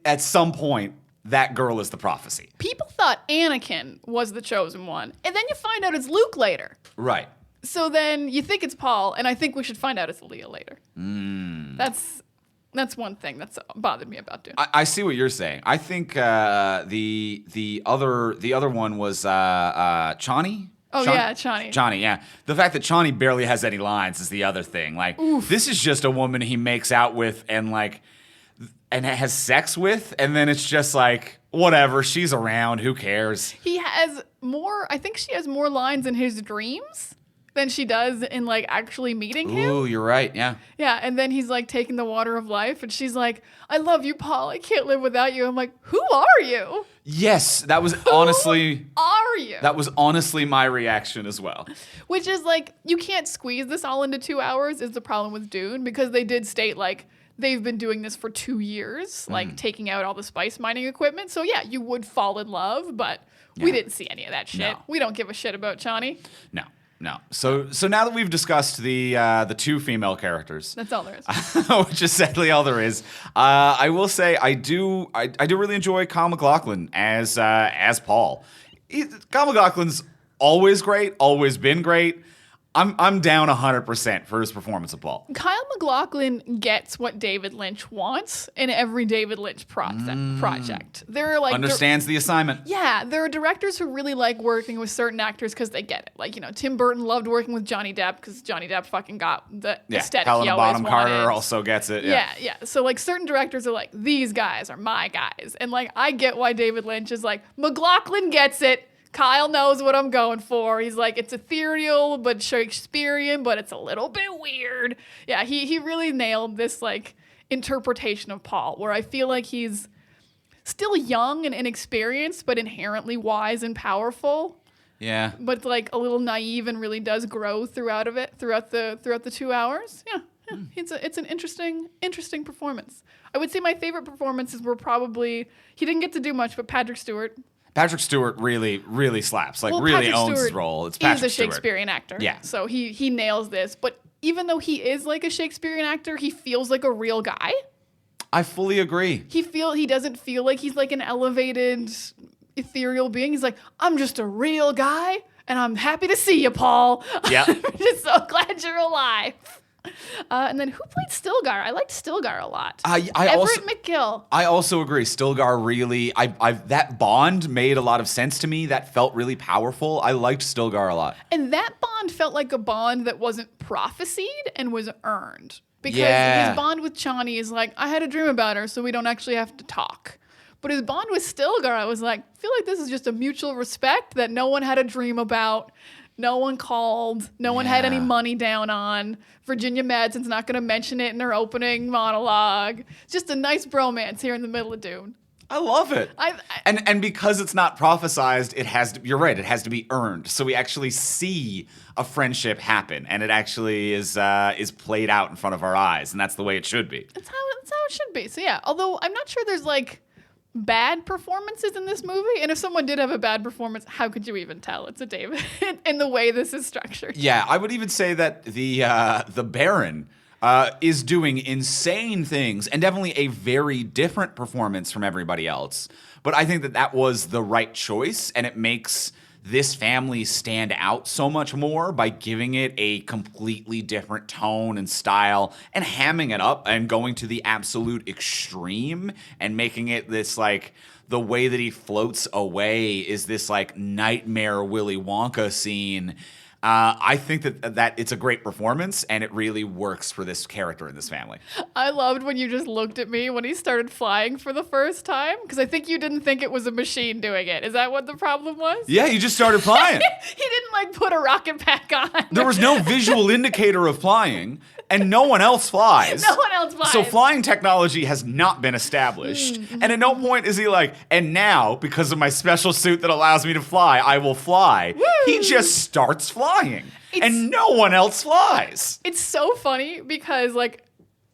[SPEAKER 1] at some point, that girl is the prophecy.
[SPEAKER 2] People thought Anakin was the chosen one, and then you find out it's Luke later.
[SPEAKER 1] Right.
[SPEAKER 2] So then you think it's Paul, and I think we should find out it's Leah later. That's one thing that's bothered me about Dune.
[SPEAKER 1] I see what you're saying. I think the other one was Chani.
[SPEAKER 2] Oh, yeah, Chani.
[SPEAKER 1] Chani, yeah. The fact that Chani barely has any lines is the other thing. Like, this is just a woman he makes out with and has sex with, and then it's just like, whatever, she's around, who cares?
[SPEAKER 2] He has more, I think she has more lines in his dreams than she does in like actually meeting him.
[SPEAKER 1] Ooh, you're right, yeah.
[SPEAKER 2] Yeah, and then he's like taking the water of life, and she's like, I love you, Paul. I can't live without you. I'm like, who are you?
[SPEAKER 1] Yes, that was honestly...
[SPEAKER 2] Are you?
[SPEAKER 1] That was honestly my reaction as well.
[SPEAKER 2] Which is like, you can't squeeze this all into 2 hours is the problem with Dune, because they did state like, they've been doing this for 2 years, like taking out all the spice mining equipment. So yeah, you would fall in love, but we didn't see any of that shit.
[SPEAKER 1] No.
[SPEAKER 2] We don't give a shit about Chani.
[SPEAKER 1] No. So now that we've discussed the two female characters,
[SPEAKER 2] That's all there is.
[SPEAKER 1] which is sadly all there is, I will say I do really enjoy Kyle MacLachlan as Paul. Kyle MacLachlan's always great, always been great. I'm down 100% for his performance of Paul.
[SPEAKER 2] Kyle MacLachlan gets what David Lynch wants in every David Lynch project. There are like
[SPEAKER 1] Understands the assignment.
[SPEAKER 2] Yeah, there are directors who really like working with certain actors because they get it. Like, Tim Burton loved working with Johnny Depp because Johnny Depp fucking got the aesthetic
[SPEAKER 1] Helena
[SPEAKER 2] he always
[SPEAKER 1] Bonham
[SPEAKER 2] wanted.
[SPEAKER 1] Carter also gets it.
[SPEAKER 2] Yeah. So like certain directors are like, these guys are my guys. And like I get why David Lynch is like, MacLachlan gets it. Kyle knows what I'm going for. He's like, it's ethereal but Shakespearean, but it's a little bit weird. Yeah, he really nailed this like interpretation of Paul, where I feel like he's still young and inexperienced, but inherently wise and powerful.
[SPEAKER 1] Yeah.
[SPEAKER 2] But like a little naive and really does grow throughout the 2 hours. Yeah. It's an interesting performance. I would say my favorite performances were probably, he didn't get to do much, but Patrick Stewart.
[SPEAKER 1] Patrick Stewart really slaps. Like,
[SPEAKER 2] Well,
[SPEAKER 1] really
[SPEAKER 2] Patrick
[SPEAKER 1] owns
[SPEAKER 2] Stewart
[SPEAKER 1] his role. It's Patrick
[SPEAKER 2] He's a
[SPEAKER 1] Stewart.
[SPEAKER 2] Shakespearean actor.
[SPEAKER 1] Yeah.
[SPEAKER 2] So he nails this. But even though he is like a Shakespearean actor, he feels like a real guy.
[SPEAKER 1] I fully agree.
[SPEAKER 2] He doesn't feel like he's like an elevated, ethereal being. He's like, I'm just a real guy, and I'm happy to see you, Paul.
[SPEAKER 1] Yeah.
[SPEAKER 2] I'm just so glad you're alive. And then who played Stillgar? I liked Stillgar a lot. Everett McGill.
[SPEAKER 1] I also agree. Stillgar really, that bond made a lot of sense to me. That felt really powerful. I liked Stillgar a lot.
[SPEAKER 2] And that bond felt like a bond that wasn't prophesied and was earned. Because his bond with Chani is like, I had a dream about her, so we don't actually have to talk. But his bond with Stillgar, I was like, I feel like this is just a mutual respect that no one had a dream about. No one called. No one had any money down on. Virginia Madsen's not going to mention it in her opening monologue. Just a nice bromance here in the middle of Dune.
[SPEAKER 1] I love it. And because it's not prophesized, it has to. You're right. It has to be earned. So we actually see a friendship happen, and it actually is played out in front of our eyes, and that's the way it should be.
[SPEAKER 2] That's how it should be. So yeah, although I'm not sure there's like bad performances in this movie, and if someone did have a bad performance, how could you even tell it's a David in the way this is structured?
[SPEAKER 1] Yeah, I would even say that the Baron is doing insane things and definitely a very different performance from everybody else. But I think that was the right choice, and it makes this family stand out so much more by giving it a completely different tone and style and hamming it up and going to the absolute extreme and making it this like the way that he floats away is this like nightmare Willy Wonka scene. I think that it's a great performance, and it really works for this character in this family.
[SPEAKER 2] I loved when you just looked at me when he started flying for the first time, because I think you didn't think it was a machine doing it. Is that what the problem was?
[SPEAKER 1] Yeah, he just started flying.
[SPEAKER 2] He didn't like put a rocket pack on.
[SPEAKER 1] There was no visual indicator of flying, and no one else flies.
[SPEAKER 2] No one else flies.
[SPEAKER 1] So flying technology has not been established. And at no point is he like, and now, because of my special suit that allows me to fly, I will fly.
[SPEAKER 2] Woo!
[SPEAKER 1] He just starts flying. And no one else flies.
[SPEAKER 2] It's so funny because like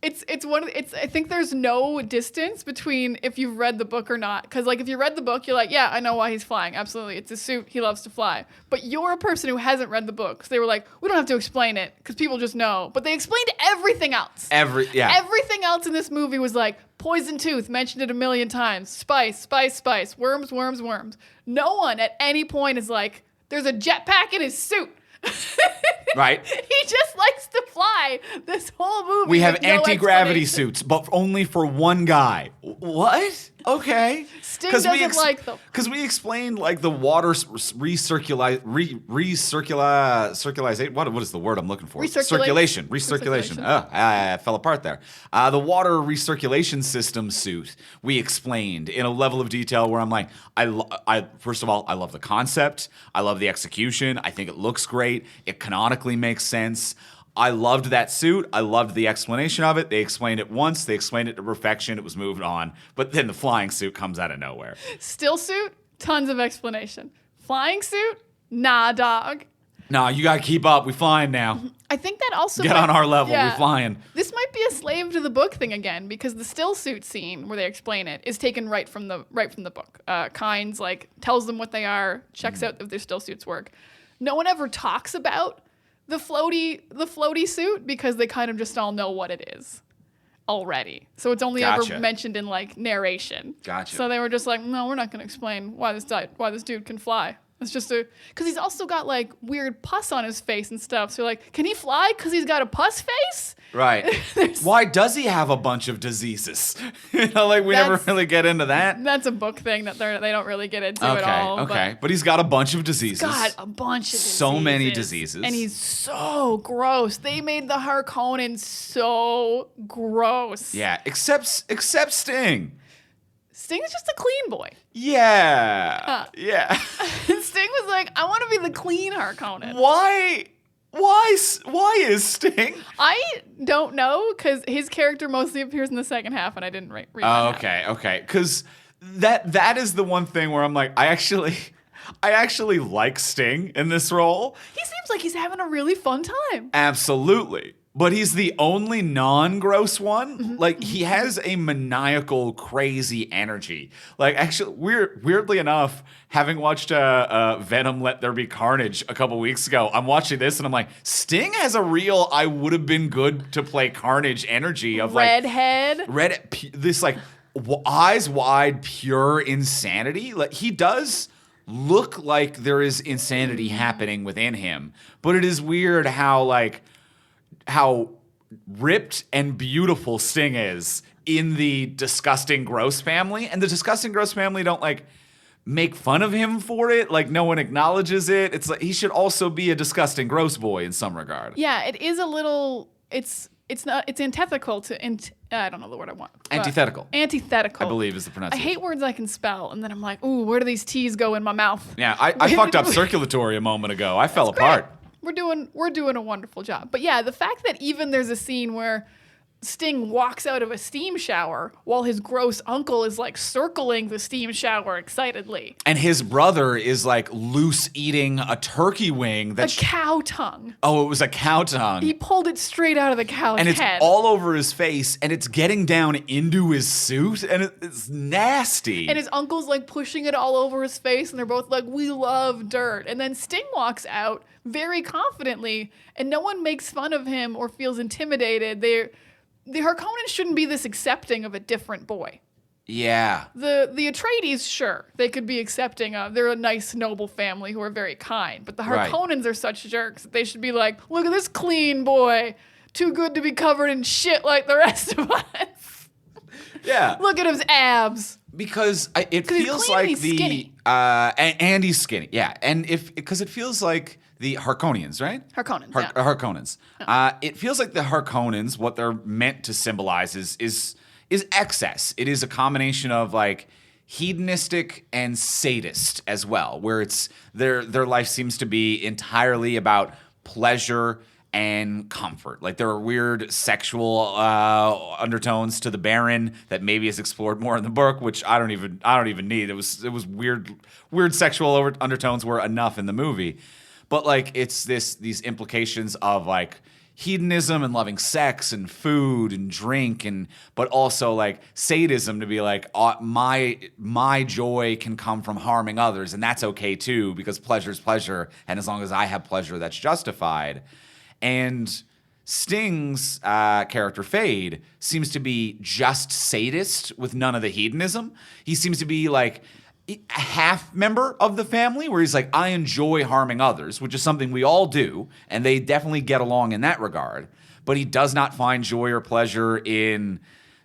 [SPEAKER 2] I think there's no distance between if you've read the book or not. Because like if you read the book, you're like, yeah, I know why he's flying. Absolutely. It's a suit. He loves to fly. But you're a person who hasn't read the book. So they were like, we don't have to explain it because people just know. But they explained everything else. Everything else in this movie was like poison tooth, mentioned it a million times. Spice. Worms. No one at any point is like, there's a jetpack in his suit.
[SPEAKER 1] Right.
[SPEAKER 2] He just likes to fly this whole movie.
[SPEAKER 1] We have anti-gravity suits, but only for one guy. What? Okay.
[SPEAKER 2] Sting doesn't like them.
[SPEAKER 1] Because we explained like the water recirculation. What is the word I'm looking for? Recirculation. Oh, I fell apart there. The water recirculation system suit we explained in a level of detail where I'm like, first of all, I love the concept. I love the execution. I think it looks great. It canonically makes sense. I loved that suit. I loved the explanation of it. They explained it once. They explained it to perfection. It was moved on. But then the flying suit comes out of nowhere.
[SPEAKER 2] Still suit, tons of explanation. Flying suit, nah, dog.
[SPEAKER 1] Nah, you got to keep up. We flying now.
[SPEAKER 2] I think that also...
[SPEAKER 1] Get on our level.
[SPEAKER 2] Yeah,
[SPEAKER 1] we're flying.
[SPEAKER 2] This might be a slave to the book thing again, because the still suit scene where they explain it is taken right from the book. Kynes like tells them what they are, checks out if their still suits work. No one ever talks about the floaty suit because they kind of just all know what it is already. So it's only ever mentioned in like narration.
[SPEAKER 1] Gotcha.
[SPEAKER 2] So they were just like, no, we're not going to explain why this dude can fly. It's just because he's also got like weird pus on his face and stuff. So like, can he fly because he's got a pus face?
[SPEAKER 1] Right. Why does he have a bunch of diseases? Like we never really get into that.
[SPEAKER 2] That's a book thing that they don't really get into at all.
[SPEAKER 1] Okay. But he's got a bunch of diseases.
[SPEAKER 2] He's got a bunch of diseases.
[SPEAKER 1] So many diseases.
[SPEAKER 2] And he's so gross. They made the Harkonnen so gross.
[SPEAKER 1] Yeah. Except Sting.
[SPEAKER 2] Sting's just a clean boy.
[SPEAKER 1] Yeah. Yeah.
[SPEAKER 2] Sting was like, I want to be the clean Harkonnen.
[SPEAKER 1] Why is Sting?
[SPEAKER 2] I don't know, because his character mostly appears in the second half, and I didn't read that.
[SPEAKER 1] Okay. Because that is the one thing where I'm like, I actually like Sting in this role.
[SPEAKER 2] He seems like he's having a really fun time.
[SPEAKER 1] Absolutely. But he's the only non-gross one. Mm-hmm. Like, he has a maniacal, crazy energy. Like, actually, weirdly enough, having watched Venom Let There Be Carnage a couple weeks ago, I'm watching this and I'm like, Sting has a real I would have been good to play Carnage energy of
[SPEAKER 2] redhead.
[SPEAKER 1] This like eyes wide, pure insanity. Like, he does look like there is insanity happening within him. But it is weird how ripped and beautiful Sting is in the Disgusting Gross family. And the Disgusting Gross family don't like make fun of him for it. Like, no one acknowledges it. It's like he should also be a disgusting gross boy in some regard.
[SPEAKER 2] Yeah, it is a little it's antithetical to I don't know the word I want.
[SPEAKER 1] Antithetical.
[SPEAKER 2] Antithetical.
[SPEAKER 1] I believe is the pronunciation.
[SPEAKER 2] I hate words I can spell, and then I'm like, ooh, where do these T's go in my mouth?
[SPEAKER 1] Yeah, I fucked up circulatory a moment ago. I fell apart.
[SPEAKER 2] We're doing a wonderful job. But yeah, the fact that even there's a scene where Sting walks out of a steam shower while his gross uncle is like circling the steam shower excitedly.
[SPEAKER 1] And his brother is like loose eating a turkey wing.
[SPEAKER 2] A cow tongue.
[SPEAKER 1] Oh, it was a cow tongue.
[SPEAKER 2] He pulled it straight out of the cow's
[SPEAKER 1] and it's
[SPEAKER 2] head.
[SPEAKER 1] all over his face, and it's getting down into his suit, and it's nasty.
[SPEAKER 2] And his uncle's like pushing it all over his face, and they're both like, we love dirt. And then Sting walks out very confidently, and no one makes fun of him or feels intimidated. The Harkonnens shouldn't be this accepting of a different boy.
[SPEAKER 1] Yeah.
[SPEAKER 2] The Atreides, sure, they could be accepting of. They're a nice, noble family who are very kind. But the Harkonnens are such jerks that they should be like, look at this clean boy. Too good to be covered in shit like the rest of us.
[SPEAKER 1] Yeah.
[SPEAKER 2] Look at his abs.
[SPEAKER 1] Because it feels like and he's skinny. Yeah. And because it feels like the Harkonnens, right?
[SPEAKER 2] Harkonnens,
[SPEAKER 1] Harkonnens. It feels like the Harkonnens, what they're meant to symbolize is excess. It is a combination of like hedonistic and sadist as well, where it's their life seems to be entirely about pleasure and comfort. Like there are weird sexual undertones to the Baron that maybe is explored more in the book, which I don't even need. It was weird sexual undertones were enough in the movie. But like it's these implications of like hedonism and loving sex and food and drink, but also like sadism, to be like my joy can come from harming others, and that's okay too, because pleasure is pleasure, and as long as I have pleasure, that's justified. And Sting's character Fade seems to be just sadist with none of the hedonism. He seems to be like a half member of the family, where he's like, I enjoy harming others, which is something we all do, and they definitely get along in that regard. But he does not find joy or pleasure in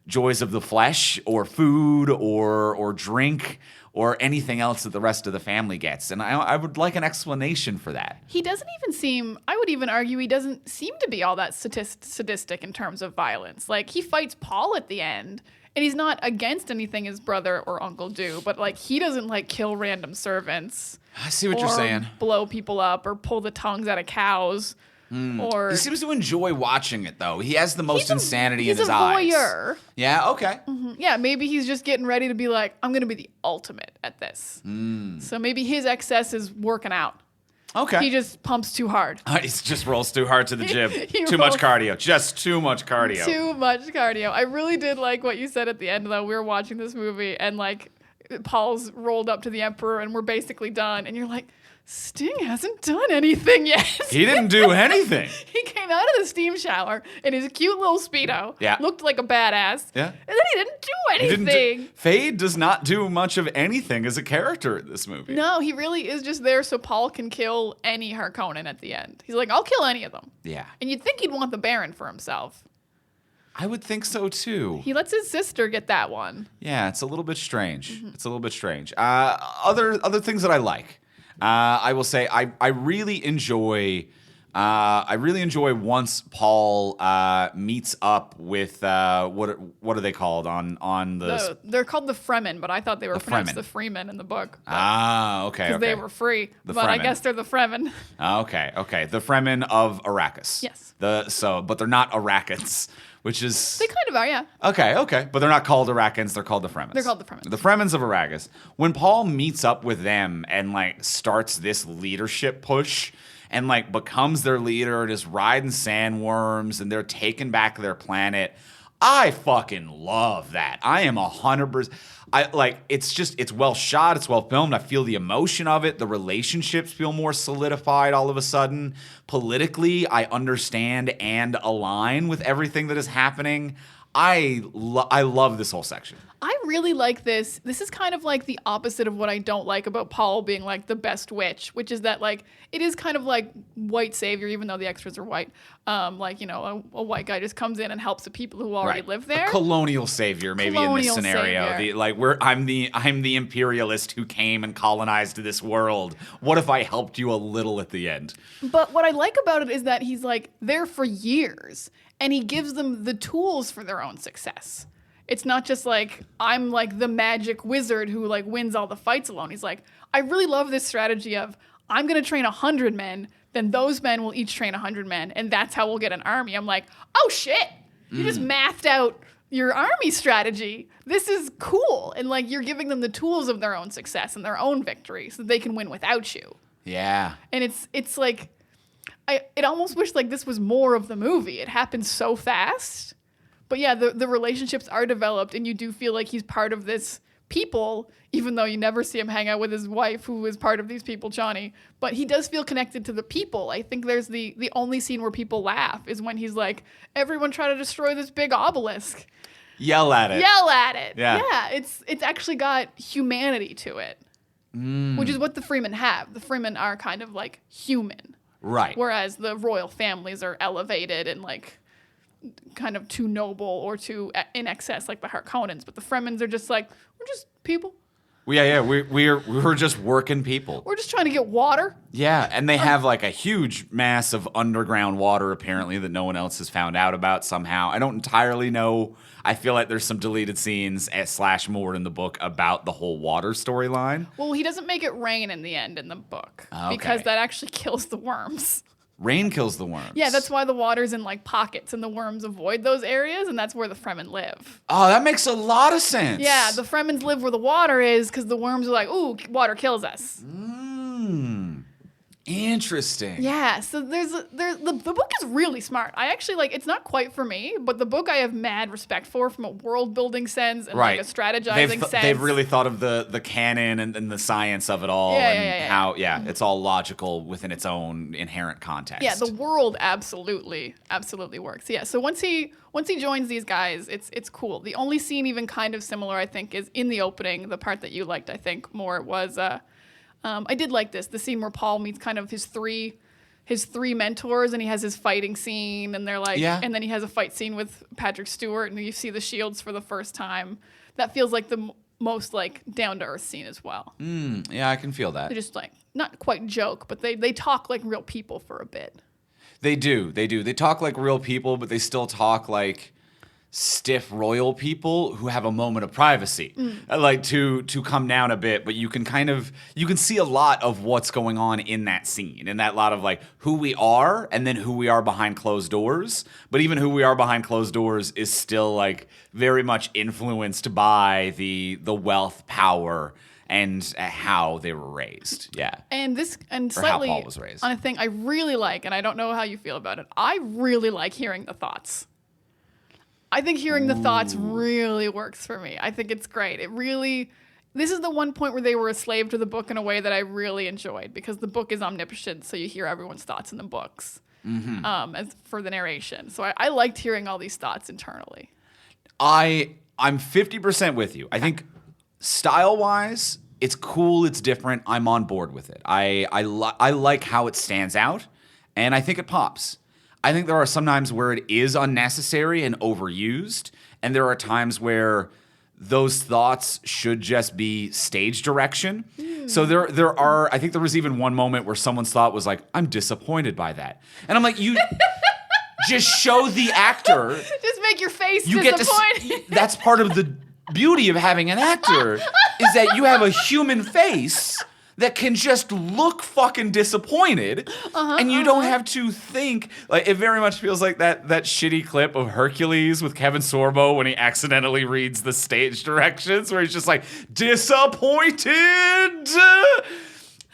[SPEAKER 1] joys of the flesh or food or drink or anything else that the rest of the family gets. And I would like an explanation for that.
[SPEAKER 2] He doesn't even seem, I would even argue he doesn't seem to be all that sadistic in terms of violence. Like, he fights Paul at the end, and he's not against anything his brother or uncle do, but like he doesn't like kill random servants.
[SPEAKER 1] I see what you're saying.
[SPEAKER 2] Blow people up or pull the tongues out of cows. Or
[SPEAKER 1] he seems to enjoy watching it, though. He has the most insanity in his eyes.
[SPEAKER 2] He's a voyeur.
[SPEAKER 1] Yeah, okay.
[SPEAKER 2] Mm-hmm. Yeah, maybe he's just getting ready to be like, I'm going to be the ultimate at this. So maybe his excess is working out.
[SPEAKER 1] Okay.
[SPEAKER 2] He just pumps too hard.
[SPEAKER 1] He just rolls too hard to the gym. Too much cardio. Just too much cardio.
[SPEAKER 2] Too much cardio. I really did like what you said at the end, though. We were watching this movie, and like Paul's rolled up to the Emperor, and we're basically done. And you're like, Sting hasn't done anything yet.
[SPEAKER 1] He didn't do anything.
[SPEAKER 2] He came out of the steam shower in his cute little Speedo.
[SPEAKER 1] Yeah.
[SPEAKER 2] Looked like a badass.
[SPEAKER 1] Yeah.
[SPEAKER 2] And then he didn't do anything.
[SPEAKER 1] Fade does not do much of anything as a character in this movie.
[SPEAKER 2] No, he really is just there so Paul can kill any Harkonnen at the end. He's like, I'll kill any of them.
[SPEAKER 1] Yeah.
[SPEAKER 2] And you'd think he'd want the Baron for himself.
[SPEAKER 1] I would think so, too.
[SPEAKER 2] He lets his sister get that one.
[SPEAKER 1] Yeah, it's a little bit strange. It's a little bit strange. Other things that I like. I will say I really enjoy once Paul meets up with what are they called on the
[SPEAKER 2] they're called the Fremen, but I thought they were pronounced
[SPEAKER 1] Fremen.
[SPEAKER 2] the Freemen in the book.
[SPEAKER 1] Okay.
[SPEAKER 2] Because they were free, but I guess they're the Fremen.
[SPEAKER 1] Okay. The Fremen of Arrakis.
[SPEAKER 2] Yes.
[SPEAKER 1] But they're not Arakans, which is...
[SPEAKER 2] They kind of are, yeah.
[SPEAKER 1] Okay. But they're not called Arakans, they're called the Fremens.
[SPEAKER 2] They're called the Fremens.
[SPEAKER 1] The Fremens of Arrakis. When Paul meets up with them and, like, starts this leadership push and, like, becomes their leader and is riding sandworms and they're taking back their planet, I fucking love that. I am 100%... it's well shot, it's well filmed. I feel the emotion of it. The relationships feel more solidified all of a sudden. Politically, I understand and align with everything that is happening. I love this whole section.
[SPEAKER 2] I really like this. This is kind of like the opposite of what I don't like about Paul being like the best witch, which is that like it is kind of like white savior, even though the extras are white. A white guy just comes in and helps the people who already live there.
[SPEAKER 1] A colonial savior, maybe in this scenario. I'm the imperialist who came and colonized this world. What if I helped you a little at the end?
[SPEAKER 2] But what I like about it is that he's like there for years, and he gives them the tools for their own success. It's not just like, I'm like the magic wizard who like wins all the fights alone. He's like, I really love this strategy of I'm going to train 100 men, then those men will each train 100 men, and that's how we'll get an army. I'm like, oh shit. You just mathed out your army strategy. This is cool. And like you're giving them the tools of their own success and their own victory so that they can win without you.
[SPEAKER 1] Yeah.
[SPEAKER 2] And it's like it almost wish like this was more of the movie. It happens so fast. But yeah, the relationships are developed and you do feel like he's part of this people, even though you never see him hang out with his wife, who is part of these people, Johnny. But he does feel connected to the people. I think there's the only scene where people laugh is when he's like, everyone try to destroy this big obelisk.
[SPEAKER 1] Yell at it.
[SPEAKER 2] Yeah, it's actually got humanity to it, which is what the Freemen have. The Freemen are kind of like human.
[SPEAKER 1] Right.
[SPEAKER 2] Whereas the royal families are elevated and like kind of too noble or too in excess, like the Harkonnens. But the Fremens are just like, we're just people.
[SPEAKER 1] We're just working people.
[SPEAKER 2] We're just trying to get water.
[SPEAKER 1] Yeah, and they have like a huge mass of underground water apparently that no one else has found out about somehow. I don't entirely know. I feel like there's some deleted scenes / more in the book about the whole water storyline.
[SPEAKER 2] Well, he doesn't make it rain in the end in the book
[SPEAKER 1] Okay.
[SPEAKER 2] because that actually kills the worms.
[SPEAKER 1] Rain kills the worms.
[SPEAKER 2] Yeah, that's why the water's in like pockets and the worms avoid those areas, and that's where the Fremen live.
[SPEAKER 1] Oh, that makes a lot of sense.
[SPEAKER 2] Yeah, the Fremens live where the water is because the worms are like, ooh, water kills us.
[SPEAKER 1] Interesting.
[SPEAKER 2] Yeah, so the book is really smart. I actually like it's not quite for me, but the book I have mad respect for from a world building sense and like a strategizing sense.
[SPEAKER 1] They've really thought of the canon and the science of it all how it's all logical within its own inherent context.
[SPEAKER 2] Yeah, the world absolutely works. Yeah, so once he joins these guys, it's cool. The only scene even kind of similar I think is in the opening, the part that you liked I think more was I did like this, the scene where Paul meets kind of his three mentors, and he has his fighting scene, and they're like, and then he has a fight scene with Patrick Stewart, and you see the shields for the first time. That feels like the most like down to earth scene as well.
[SPEAKER 1] Yeah, I can feel that.
[SPEAKER 2] They just like not quite joke, but they talk like real people for a bit.
[SPEAKER 1] They do. They talk like real people, but they still talk like stiff royal people who have a moment of privacy, like to come down a bit, but you can see a lot of what's going on in that scene, and that lot of like who we are and then who we are behind closed doors. But even who we are behind closed doors is still like very much influenced by the wealth, power, and how they were raised. Yeah.
[SPEAKER 2] And slightly
[SPEAKER 1] how Paul was raised.
[SPEAKER 2] On a thing I really like, and I don't know how you feel about it, I really like hearing the thoughts. I think hearing the thoughts really works for me. I think it's great. This is the one point where they were a slave to the book in a way that I really enjoyed, because the book is omnipotent, so you hear everyone's thoughts in the books as for the narration. So I liked hearing all these thoughts internally.
[SPEAKER 1] I'm 50% with you. I think style-wise, it's cool, it's different. I'm on board with it. I like how it stands out, and I think it pops. I think there are some times where it is unnecessary and overused, and there are times where those thoughts should just be stage direction. So I think there was even one moment where someone's thought was like, I'm disappointed by that. And I'm like, you just show the actor.
[SPEAKER 2] Just make your face
[SPEAKER 1] you
[SPEAKER 2] disappointed.
[SPEAKER 1] That's part of the beauty of having an actor, is that you have a human face that can just look fucking disappointed, and you don't have to think. Like, it very much feels like that shitty clip of Hercules with Kevin Sorbo when he accidentally reads the stage directions, where he's just like, disappointed!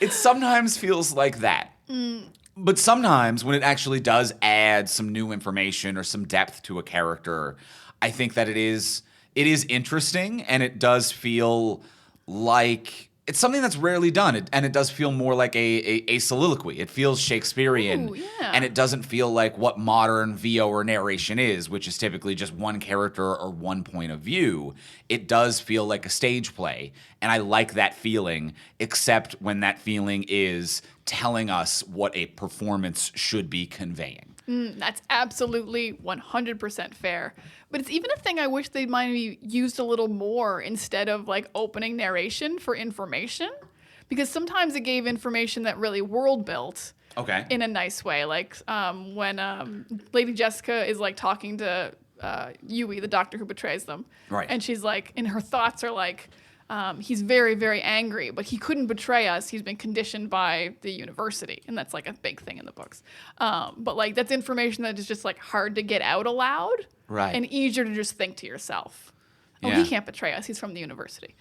[SPEAKER 1] It sometimes feels like that. But sometimes when it actually does add some new information or some depth to a character, I think that it is interesting, and it does feel like it's something that's rarely done, and it does feel more like a soliloquy. It feels Shakespearean, and it doesn't feel like what modern VO or narration is, which is typically just one character or one point of view. It does feel like a stage play, and I like that feeling, except when that feeling is telling us what a performance should be conveying.
[SPEAKER 2] That's absolutely 100% fair. But it's even a thing I wish they might have used a little more instead of like opening narration for information. Because sometimes it gave information that really world built in a nice way. Like when Lady Jessica is like talking to Yui, the doctor who betrays them.
[SPEAKER 1] Right.
[SPEAKER 2] And she's like, and her thoughts are like, He's very, very angry, but he couldn't betray us. He's been conditioned by the university, and that's like a big thing in the books. But like that's information that is just like hard to get out aloud,
[SPEAKER 1] Right.
[SPEAKER 2] and easier to just think to yourself. Oh,
[SPEAKER 1] Yeah.
[SPEAKER 2] he can't betray us. He's from the university.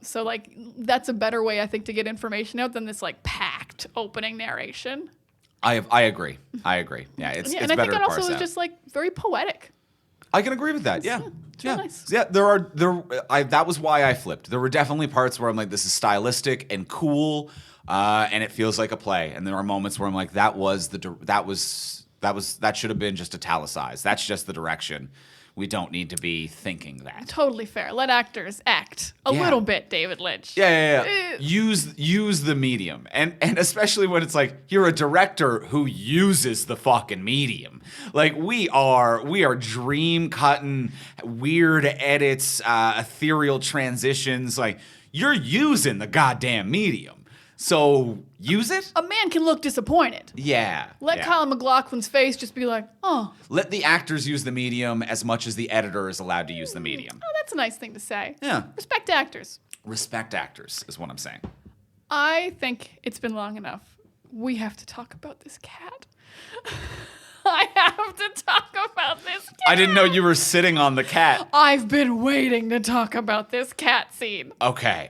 [SPEAKER 2] So like that's a better way, I think, to get information out than this like packed opening narration.
[SPEAKER 1] I agree. Yeah, it's
[SPEAKER 2] And I
[SPEAKER 1] better
[SPEAKER 2] think it
[SPEAKER 1] to
[SPEAKER 2] also
[SPEAKER 1] parse
[SPEAKER 2] is
[SPEAKER 1] out.
[SPEAKER 2] just like very poetic.
[SPEAKER 1] I can agree with that. Yeah.
[SPEAKER 2] It's really nice.
[SPEAKER 1] Yeah, that was why I flipped. There were definitely parts where I'm like, this is stylistic and cool, and it feels like a play. And there are moments where I'm like, that should have been just italicized. That's just the direction. We don't need to be thinking that.
[SPEAKER 2] Totally fair. Let actors act a
[SPEAKER 1] Yeah.
[SPEAKER 2] little bit, David Lynch.
[SPEAKER 1] Yeah. Use the medium. And especially when it's like you're a director who uses the fucking medium. Like we are dream cutting, weird edits, ethereal transitions. Like you're using the goddamn medium. So use it?
[SPEAKER 2] A man can look disappointed.
[SPEAKER 1] Yeah.
[SPEAKER 2] Let
[SPEAKER 1] yeah.
[SPEAKER 2] Kyle MacLachlan's face just be like, oh,
[SPEAKER 1] Let the actors use the medium as much as the editor is allowed to use the medium.
[SPEAKER 2] that's a nice thing to say.
[SPEAKER 1] Yeah.
[SPEAKER 2] Respect actors.
[SPEAKER 1] Respect actors is what I'm saying.
[SPEAKER 2] I think it's been long enough. We have to talk about this cat. I have to talk about this cat.
[SPEAKER 1] I didn't know you were sitting on the cat.
[SPEAKER 2] I've been waiting to talk about this cat scene.
[SPEAKER 1] Okay.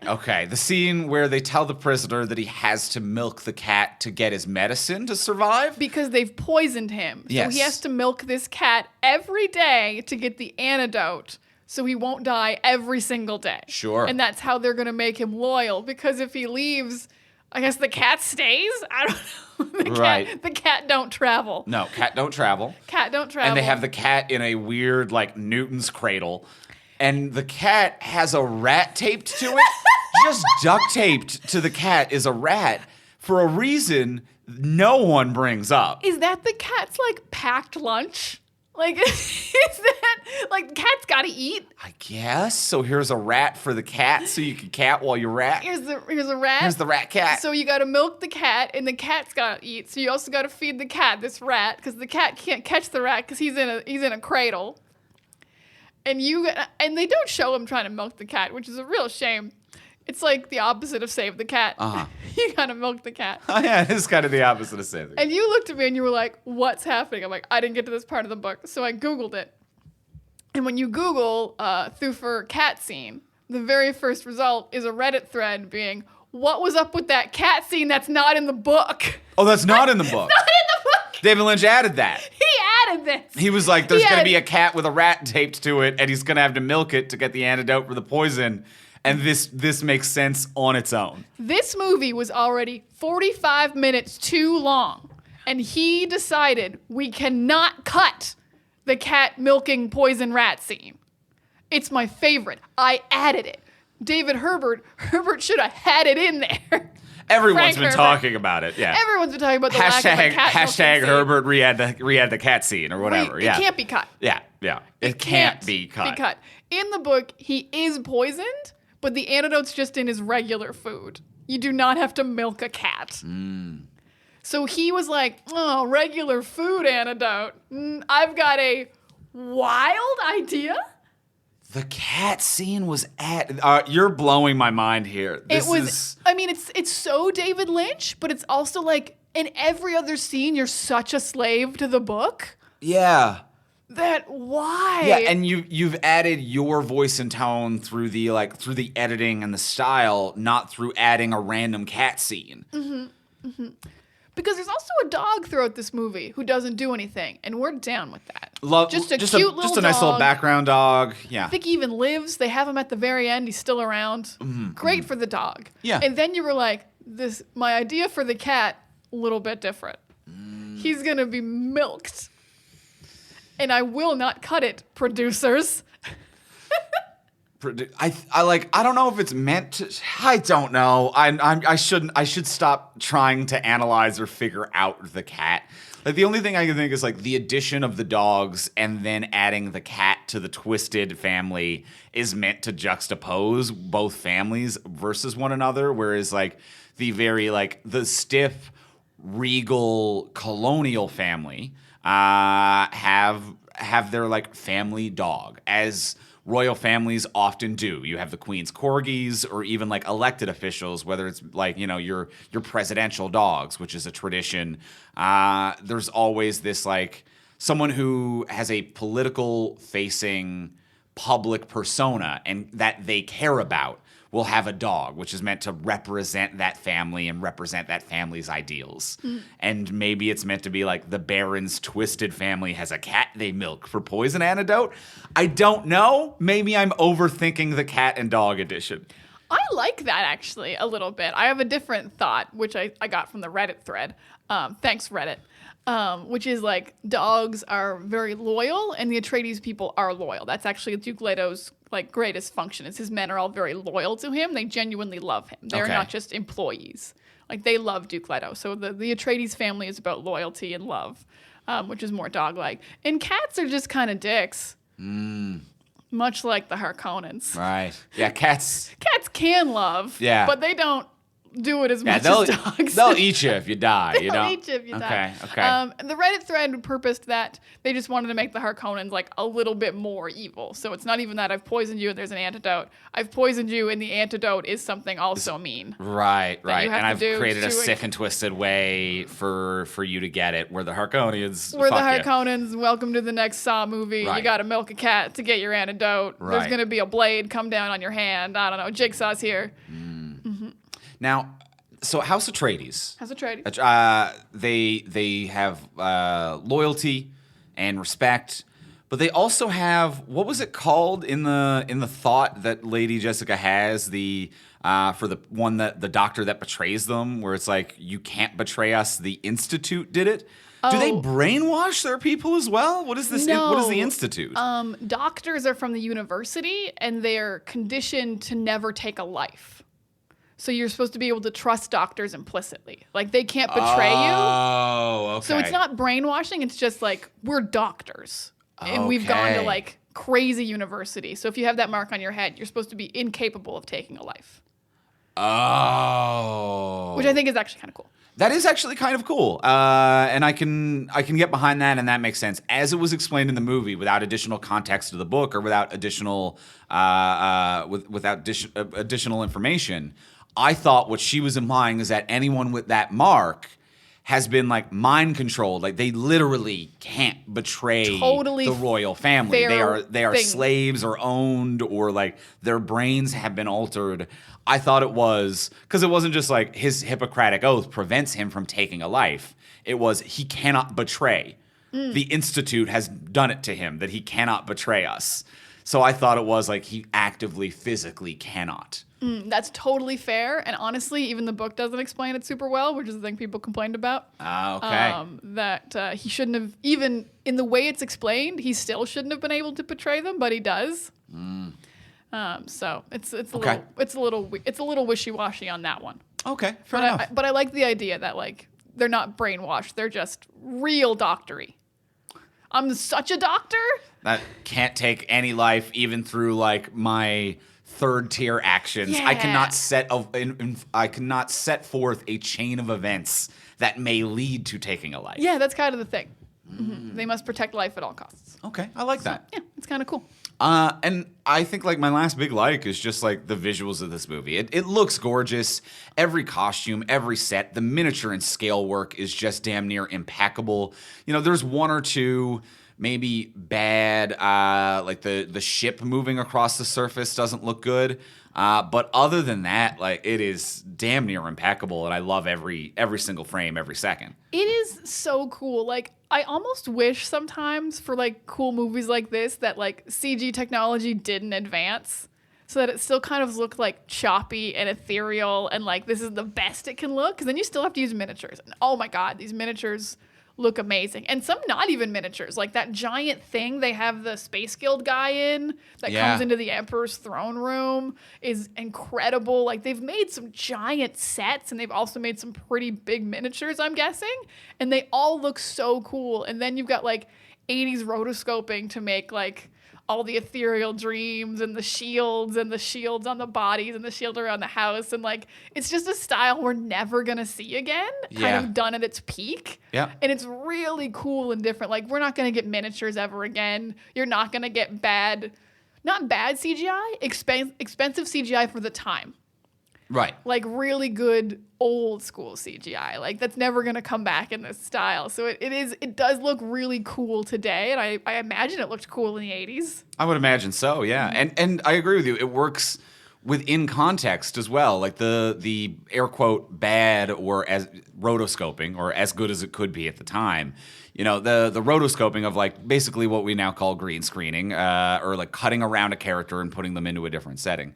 [SPEAKER 1] The scene where they tell the prisoner that he has to milk the cat to get his medicine to survive.
[SPEAKER 2] Because they've poisoned him. So
[SPEAKER 1] Yes.
[SPEAKER 2] he has to milk this cat every day to get the antidote so he won't die every single day.
[SPEAKER 1] Sure.
[SPEAKER 2] And that's how they're going to make him loyal. Because if he leaves, I guess the cat stays? I don't know.
[SPEAKER 1] Right.
[SPEAKER 2] The cat don't travel.
[SPEAKER 1] No, cat don't travel.
[SPEAKER 2] Cat don't travel.
[SPEAKER 1] And they have the cat in a weird, like, Newton's cradle. And the cat has a rat taped to it. Just duct taped to the cat is a rat for a reason no one brings up.
[SPEAKER 2] Is that the cat's, like, packed lunch? Like, is that, like, the cat's got to eat?
[SPEAKER 1] I guess. So here's a rat for the cat so you can cat while you rat.
[SPEAKER 2] Here's a rat.
[SPEAKER 1] Here's the rat cat.
[SPEAKER 2] So you got to milk the cat, and the cat's got to eat. So you also got to feed the cat this rat, because the cat can't catch the rat because he's in a cradle. And they don't show him trying to milk the cat, which is a real shame. It's like the opposite of save the cat.
[SPEAKER 1] Uh-huh.
[SPEAKER 2] You got to milk the cat.
[SPEAKER 1] Oh, yeah, it's kind of the opposite of saving.
[SPEAKER 2] And you looked at me and you were like, what's happening? I'm like, I didn't get to this part of the book. So I Googled it. And when you Google Thufir cat scene, the very first result is a Reddit thread being, what was up with that cat scene that's not in the book?
[SPEAKER 1] Oh, that's not in the book.
[SPEAKER 2] Not in the book.
[SPEAKER 1] David Lynch added that.
[SPEAKER 2] He added this.
[SPEAKER 1] He was like, there's
[SPEAKER 2] He
[SPEAKER 1] going to
[SPEAKER 2] had-
[SPEAKER 1] be a cat with a rat taped to it, and he's going to have to milk it to get the antidote for the poison. And this makes sense on its own.
[SPEAKER 2] This movie was already 45 minutes too long. And he decided we cannot cut the cat milking poison rat scene. It's my favorite. I added it. David Herbert should have had it in there.
[SPEAKER 1] Everyone's
[SPEAKER 2] Frank
[SPEAKER 1] been
[SPEAKER 2] Herbert.
[SPEAKER 1] talking about it. Yeah.
[SPEAKER 2] Everyone's been talking about the lack of a cat
[SPEAKER 1] Hashtag
[SPEAKER 2] milking scene.
[SPEAKER 1] Herbert re-add the cat scene or whatever.
[SPEAKER 2] It
[SPEAKER 1] Yeah.
[SPEAKER 2] can't be cut.
[SPEAKER 1] Yeah. It can't be cut.
[SPEAKER 2] In the book, he is poisoned, but the antidote's just in his regular food. You do not have to milk a cat. So he was like, oh, regular food antidote. I've got a wild idea.
[SPEAKER 1] The cat scene was you're blowing my mind here.
[SPEAKER 2] I mean, it's so David Lynch, but it's also like in every other scene, you're such a slave to the book.
[SPEAKER 1] Yeah.
[SPEAKER 2] That why?
[SPEAKER 1] Yeah, and you've added your voice and tone through the editing and the style, not through adding a random cat scene.
[SPEAKER 2] Because there's also a dog throughout this movie who doesn't do anything, and we're down with that.
[SPEAKER 1] Just
[SPEAKER 2] a cute little
[SPEAKER 1] just a nice
[SPEAKER 2] dog.
[SPEAKER 1] little background dog. Yeah.
[SPEAKER 2] I think he even lives. They have him at the very end. He's still around. Great for the dog.
[SPEAKER 1] Yeah.
[SPEAKER 2] And then you were like, my idea for the cat, a little bit different. He's gonna be milked. And I will not cut it, producers.
[SPEAKER 1] I don't know if it's meant to. I don't know. I should stop trying to analyze or figure out the cat. Like the only thing I can think is like the addition of the dogs and then adding the cat to the twisted family is meant to juxtapose both families versus one another. Whereas like the very like the stiff, regal colonial family have their like family dog as royal families often do. You have the queen's corgis, or even like elected officials, whether it's like, your presidential dogs, which is a tradition. There's always this like someone who has a political facing public persona and that they care about will have a dog, which is meant to represent that family and represent that family's ideals. And maybe it's meant to be like the Baron's twisted family has a cat they milk for poison antidote. I don't know. Maybe I'm overthinking the cat and dog edition.
[SPEAKER 2] I like that actually a little bit. I have a different thought, which I got from the Reddit thread. Thanks, Reddit. Which is like dogs are very loyal and the Atreides people are loyal. That's actually Duke Leto's like greatest function is his men are all very loyal to him. They genuinely love him. They're not just employees. Like they love Duke Leto. So the Atreides family is about loyalty and love, which is more dog-like. And cats are just kind of dicks. Much like the Harkonnens.
[SPEAKER 1] Right. Yeah, cats.
[SPEAKER 2] Cats can love. Yeah. But they don't do it as much as dogs.
[SPEAKER 1] They'll eat you if you die.
[SPEAKER 2] They'll eat you if you die.
[SPEAKER 1] Okay.
[SPEAKER 2] The Reddit thread purposed that they just wanted to make the Harkonnens like a little bit more evil. So it's not even that I've poisoned you and there's an antidote. I've poisoned you and the antidote is something also mean.
[SPEAKER 1] Right. And I've created a sick and twisted way for you to get it. Where the Harkonnens.
[SPEAKER 2] Harkonnens, welcome to the next Saw movie.
[SPEAKER 1] Right.
[SPEAKER 2] You got to milk a cat to get your antidote. Right. There's going to be a blade come down on your hand. I don't know. Jigsaw's here.
[SPEAKER 1] Now, so House Atreides. They have loyalty and respect, but they also have, what was it called in the thought that Lady Jessica has, for the one that the doctor that betrays them, where it's like, you can't betray us, the Institute did it. Do they brainwash their people as well? What is this?
[SPEAKER 2] No.
[SPEAKER 1] What is the Institute?
[SPEAKER 2] Doctors are from the university and they're conditioned to never take a life. So you're supposed to be able to trust doctors implicitly. Like, they can't betray you.
[SPEAKER 1] Oh, okay.
[SPEAKER 2] So it's not brainwashing. It's just like, we're doctors. And we've gone to, like, crazy university. So if you have that mark on your head, you're supposed to be incapable of taking a life.
[SPEAKER 1] Oh.
[SPEAKER 2] Which I think is actually kind of cool.
[SPEAKER 1] That is actually kind of cool. And I can get behind that, and that makes sense. As it was explained in the movie, without additional context to the book or without additional additional information, I thought what she was implying is that anyone with that mark has been like mind controlled. Like they literally can't betray the royal family. They are slaves or owned, or like their brains have been altered. I thought it was because it wasn't just like his Hippocratic oath prevents him from taking a life. It was he cannot betray. The Institute has done it to him that he cannot betray us. So I thought it was like he actively, physically cannot.
[SPEAKER 2] That's totally fair. And honestly, even the book doesn't explain it super well, which is the thing people complained about.
[SPEAKER 1] Okay.
[SPEAKER 2] That he shouldn't have, even in the way it's explained, he still shouldn't have been able to betray them, but he does. So it's a little wishy-washy on that one.
[SPEAKER 1] Okay, fair enough.
[SPEAKER 2] But I like the idea that like they're not brainwashed; they're just real doctory. I'm such a doctor
[SPEAKER 1] that can't take any life, even through like my third tier actions.
[SPEAKER 2] Yeah.
[SPEAKER 1] I cannot set forth a chain of events that may lead to taking a life.
[SPEAKER 2] Yeah, that's kind of the thing. They must protect life at all costs.
[SPEAKER 1] Okay, I like that.
[SPEAKER 2] Yeah, it's kind of cool.
[SPEAKER 1] And I think like my last big like is just like the visuals of this movie. It looks gorgeous. Every costume, every set, the miniature and scale work is just damn near impeccable. You know, there's one or two maybe bad, like the ship moving across the surface doesn't look good. But other than that, like it is damn near impeccable, and I love every single frame, every second.
[SPEAKER 2] It is so cool. Like I almost wish sometimes for like cool movies like this that like CG technology didn't advance, so that it still kind of looked like choppy and ethereal, and like this is the best it can look. Because then you still have to use miniatures, and oh my god, these miniatures look amazing. And some not even miniatures, like that giant thing they have the Space Guild guy in that comes into the Emperor's throne room is incredible. Like they've made some giant sets, and they've also made some pretty big miniatures, I'm guessing, and they all look so cool. And then you've got like 80s rotoscoping to make like all the ethereal dreams and the shields on the bodies and the shield around the house. And like, it's just a style we're never going to see again, kind of done at its peak.
[SPEAKER 1] Yeah.
[SPEAKER 2] And it's really cool and different. Like, we're not going to get miniatures ever again. You're not going to get bad not bad CGI, expensive CGI for the time.
[SPEAKER 1] Right.
[SPEAKER 2] Like really good old school CGI. Like that's never gonna come back in this style. So it does look really cool today, and I imagine it looked cool in the 80s.
[SPEAKER 1] I would imagine so, yeah. And I agree with you. It works within context as well. Like the air quote bad or as rotoscoping or as good as it could be at the time. You know, the rotoscoping of like basically what we now call green screening, or like cutting around a character and putting them into a different setting.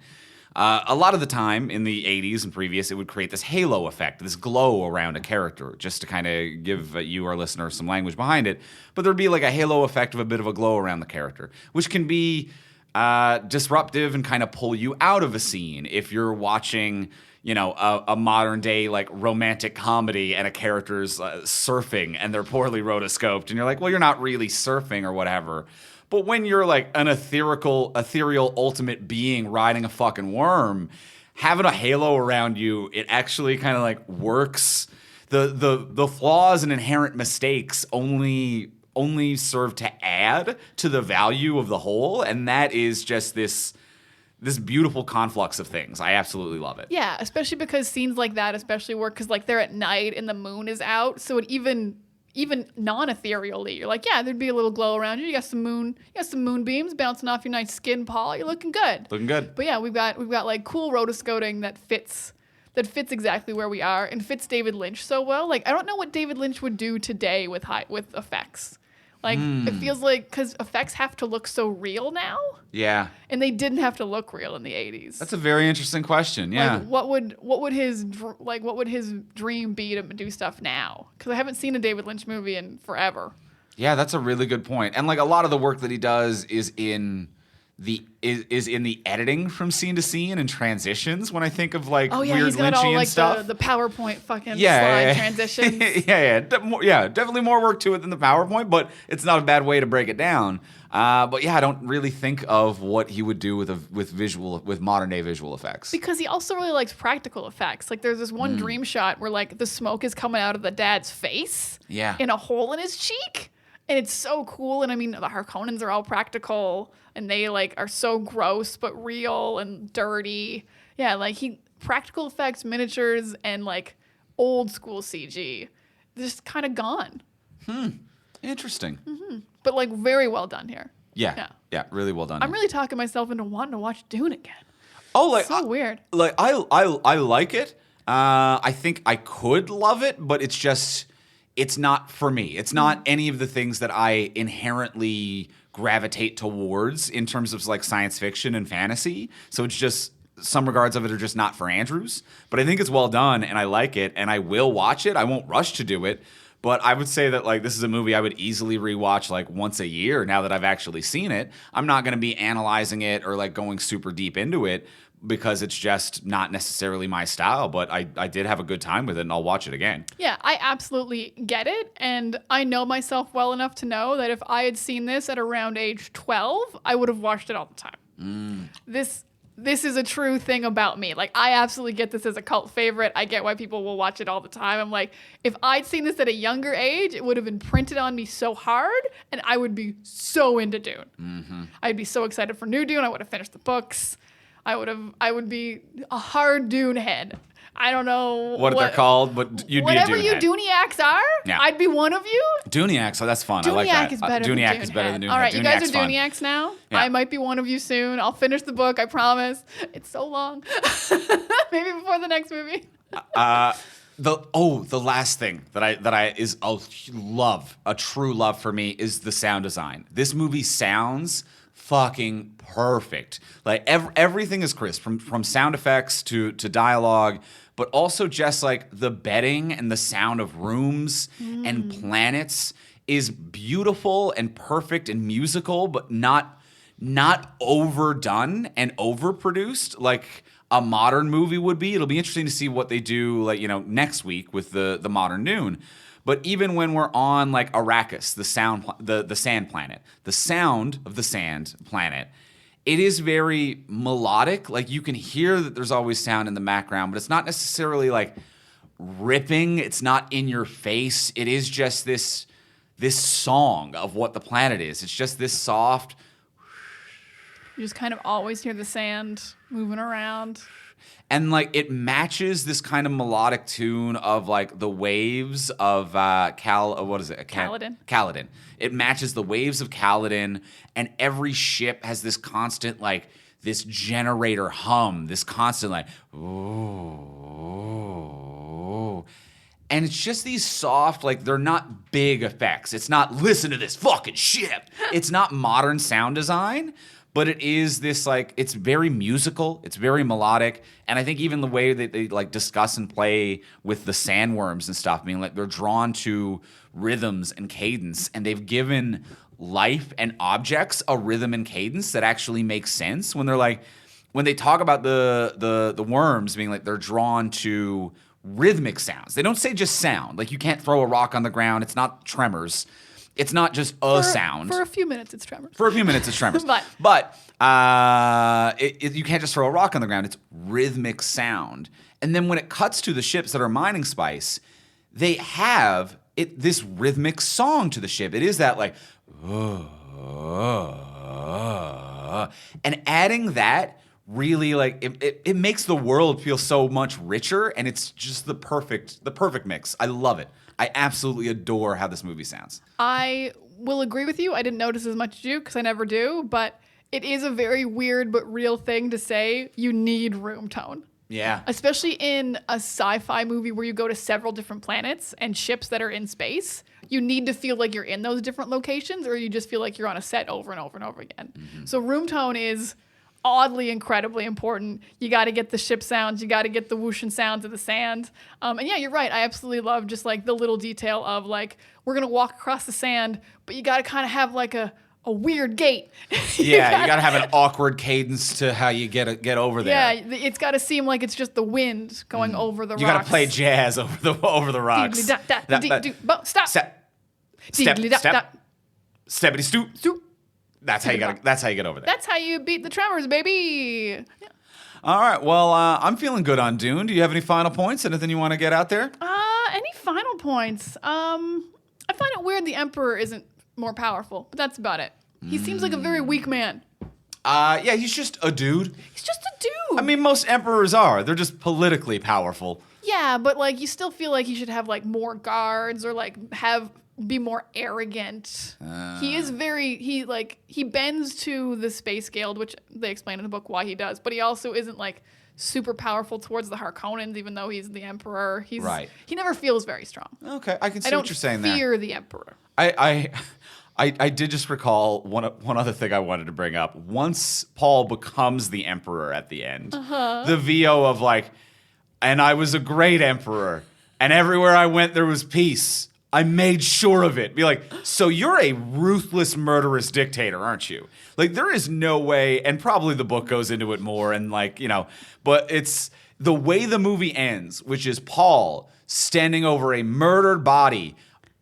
[SPEAKER 1] A lot of the time in the 80s and previous, it would create this halo effect, this glow around a character, just to kind of give you, our listener, some language behind it. But there'd be like a halo effect of a bit of a glow around the character, which can be disruptive and kind of pull you out of a scene if you're watching, you know, a modern day like romantic comedy and a character's surfing and they're poorly rotoscoped, and you're like, well, you're not really surfing or whatever. But when you're like an ethereal ultimate being riding a fucking worm, having a halo around you, it actually kind of like works. The flaws and inherent mistakes only serve to add to the value of the whole, and that is just this beautiful conflux of things. I absolutely love it.
[SPEAKER 2] Yeah, especially because scenes like that especially work because like they're at night and the moon is out, so it even non-ethereally, you're like, yeah, there'd be a little glow around you. You got some moonbeams bouncing off your nice skin, Paul. You're looking good.
[SPEAKER 1] Looking good.
[SPEAKER 2] But yeah, we've got like cool rotoscoping that fits exactly where we are and fits David Lynch so well. Like I don't know what David Lynch would do today with effects. Like it feels like because effects have to look so real now.
[SPEAKER 1] Yeah.
[SPEAKER 2] And they didn't have to look real in the 80s.
[SPEAKER 1] That's a very interesting question. Yeah.
[SPEAKER 2] Like, what would his dream be to do stuff now? Because I haven't seen a David Lynch movie in forever.
[SPEAKER 1] Yeah, that's a really good point. And like a lot of the work that he does is in the editing from scene to scene and transitions. When I think of like weird
[SPEAKER 2] he's got
[SPEAKER 1] Lynchian
[SPEAKER 2] all like
[SPEAKER 1] stuff,
[SPEAKER 2] the PowerPoint fucking slide transitions.
[SPEAKER 1] Definitely more work to it than the PowerPoint, but it's not a bad way to break it down. But yeah, I don't really think of what he would do with modern day visual effects.
[SPEAKER 2] Because he also really likes practical effects. Like there's this one dream shot where like the smoke is coming out of the dad's face in a hole in his cheek. And it's so cool. And I mean, the Harkonnens are all practical and they like are so gross but real and dirty. Yeah, like practical effects, miniatures, and like old school CG just kind of gone.
[SPEAKER 1] Interesting.
[SPEAKER 2] Mm-hmm. But like very well done here.
[SPEAKER 1] Yeah, really well done.
[SPEAKER 2] I'm really talking myself into wanting to watch Dune again.
[SPEAKER 1] Oh, like
[SPEAKER 2] so weird.
[SPEAKER 1] Like I like it. I think I could love it, but it's not for me. It's not any of the things that I inherently gravitate towards in terms of like science fiction and fantasy. So it's just some regards of it are just not for Andrews. But I think it's well done and I like it and I will watch it. I won't rush to do it. But I would say that like this is a movie I would easily rewatch like once a year now that I've actually seen it. I'm not going to be analyzing it or like going super deep into it because it's just not necessarily my style, but I did have a good time with it and I'll watch it again.
[SPEAKER 2] Yeah, I absolutely get it. And I know myself well enough to know that if I had seen this at around age 12, I would have watched it all the time. This is a true thing about me. Like, I absolutely get this as a cult favorite. I get why people will watch it all the time. I'm like, if I'd seen this at a younger age, it would have imprinted on me so hard, and I would be so into Dune. Mm-hmm. I'd be so excited for new Dune. I would have finished the books. I would be a hard Dune head. I don't know
[SPEAKER 1] what they're called, but you'd be a Dune
[SPEAKER 2] whatever you
[SPEAKER 1] head.
[SPEAKER 2] Duniacs are,
[SPEAKER 1] yeah.
[SPEAKER 2] I'd be one of you.
[SPEAKER 1] Duniacs, so that's fun. I like that. Duniac is better than Dune.
[SPEAKER 2] All right, you guys are
[SPEAKER 1] fun.
[SPEAKER 2] Duniacs now.
[SPEAKER 1] Yeah.
[SPEAKER 2] I might be one of you soon. I'll finish the book, I promise. It's so long. Maybe before the next movie.
[SPEAKER 1] The last thing that I is a love, a true love for me is the sound design. This movie sounds fucking perfect. Like everything is crisp from sound effects to dialogue, but also just like the bedding and the sound of rooms and planets is beautiful and perfect and musical, but not overdone and overproduced like a modern movie would be. It'll be interesting to see what they do like, you know, next week with the modern Dune. But even when we're on like Arrakis, the sand planet, the sound of the sand planet, it is very melodic. Like you can hear that there's always sound in the background, but it's not necessarily like ripping. It's not in your face. It is just this song of what the planet is. It's just this soft
[SPEAKER 2] You just kind of always hear the sand moving around.
[SPEAKER 1] And like it matches this kind of melodic tune of like the waves of Kaladin. Kaladin. It matches the waves of Kaladin, and every ship has this constant like this generator hum, this constant like ooh. And it's just these soft, like they're not big effects. It's not listen to this fucking ship. It's not modern sound design. But it is this like it's very musical, it's very melodic, and I think even the way that they like discuss and play with the sandworms and stuff, being like they're drawn to rhythms and cadence, and they've given life and objects a rhythm and cadence that actually makes sense when they're like when they talk about the worms being like they're drawn to rhythmic sounds. They don't say just sound. Like you can't throw a rock on the ground. It's not Tremors. It's not just sound.
[SPEAKER 2] For a few minutes, it's Tremors.
[SPEAKER 1] For a few minutes, it's Tremors. But you can't just throw a rock on the ground. It's rhythmic sound. And then when it cuts to the ships that are mining spice, they have this rhythmic song to the ship. It is that like, and adding that really like it makes the world feel so much richer, and it's just the perfect mix. I love it. I absolutely adore how this movie sounds.
[SPEAKER 2] I will agree with you. I didn't notice as much as you because I never do, but it is a very weird but real thing to say you need room tone.
[SPEAKER 1] Yeah.
[SPEAKER 2] Especially in a sci-fi movie where you go to several different planets and ships that are in space. You need to feel like you're in those different locations, or you just feel like you're on a set over and over and over again. Mm-hmm. So room tone is oddly incredibly important. You got to get the ship sounds. You got to get the whooshing sounds of the sand. And yeah, you're right. I absolutely love just like the little detail of like, we're going to walk across the sand, but you got to kind of have like a weird gait.
[SPEAKER 1] You got to have an awkward cadence to how you get over there.
[SPEAKER 2] Yeah, it's got to seem like it's just the wind going over the rocks.
[SPEAKER 1] You got to play jazz over the rocks.
[SPEAKER 2] Stop.
[SPEAKER 1] Steppity stoop. That's how you get over there.
[SPEAKER 2] That's how you beat the Tremors, baby. Yeah.
[SPEAKER 1] All right. Well, I'm feeling good on Dune. Do you have any final points? Anything you want to get out there?
[SPEAKER 2] Any final points? I find it weird the Emperor isn't more powerful, but that's about it. He seems like a very weak man.
[SPEAKER 1] Yeah, he's just a dude.
[SPEAKER 2] He's just a dude.
[SPEAKER 1] I mean, most emperors are. They're just politically powerful.
[SPEAKER 2] Yeah, but like you still feel like he should have like more guards or like be more arrogant. He is he bends to the Space Guild, which they explain in the book why he does, but he also isn't like super powerful towards the Harkonnens, even though he's the Emperor. He never feels very strong.
[SPEAKER 1] Okay, I can see what you're saying there.
[SPEAKER 2] I don't fear the Emperor.
[SPEAKER 1] I did just recall one other thing I wanted to bring up. Once Paul becomes the Emperor at the end, the VO of like, and I was a great Emperor, and everywhere I went there was peace. I made sure of it. Be like, so you're a ruthless, murderous dictator, aren't you? Like, there is no way, and probably the book goes into it more, and like, but it's the way the movie ends, which is Paul standing over a murdered body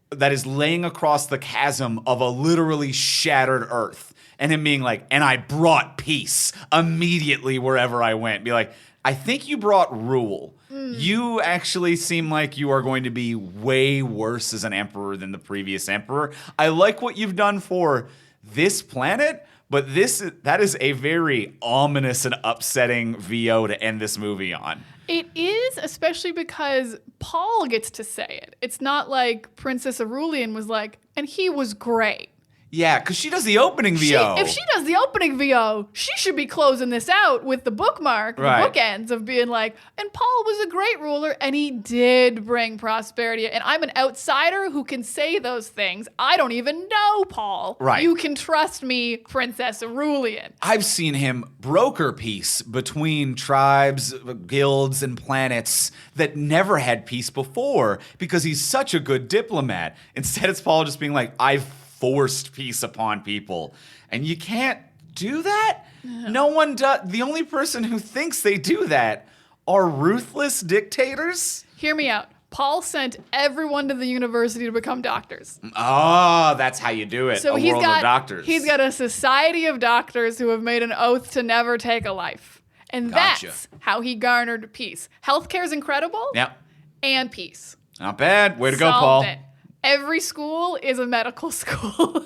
[SPEAKER 1] that is laying across the chasm of a literally shattered earth, and him being like, and I brought peace immediately wherever I went. Be like, I think you brought rule. You actually seem like you are going to be way worse as an emperor than the previous emperor. I like what you've done for this planet, but that is a very ominous and upsetting VO to end this movie on.
[SPEAKER 2] It is, especially because Paul gets to say it. It's not like Princess Aurelian was like, and he was great.
[SPEAKER 1] Yeah, because she does the opening VO.
[SPEAKER 2] If she does the opening VO, she should be closing this out with the bookmark, the bookends of being like, and Paul was a great ruler, and he did bring prosperity. And I'm an outsider who can say those things. I don't even know Paul.
[SPEAKER 1] Right.
[SPEAKER 2] You can trust me, Princess Aurelian.
[SPEAKER 1] I've seen him broker peace between tribes, guilds, and planets that never had peace before because he's such a good diplomat. Instead, it's Paul just being like, I've forced peace upon people. And you can't do that? No one does. The only person who thinks they do that are ruthless dictators?
[SPEAKER 2] Hear me out. Paul sent everyone to the university to become doctors.
[SPEAKER 1] Oh, that's how you do it.
[SPEAKER 2] So
[SPEAKER 1] world of doctors.
[SPEAKER 2] He's got a society of doctors who have made an oath to never take a life. And that's how he garnered peace. Healthcare is incredible.
[SPEAKER 1] Yep.
[SPEAKER 2] And peace.
[SPEAKER 1] Not bad. Way to go,
[SPEAKER 2] Solved
[SPEAKER 1] Paul.
[SPEAKER 2] It. Every school is a medical school.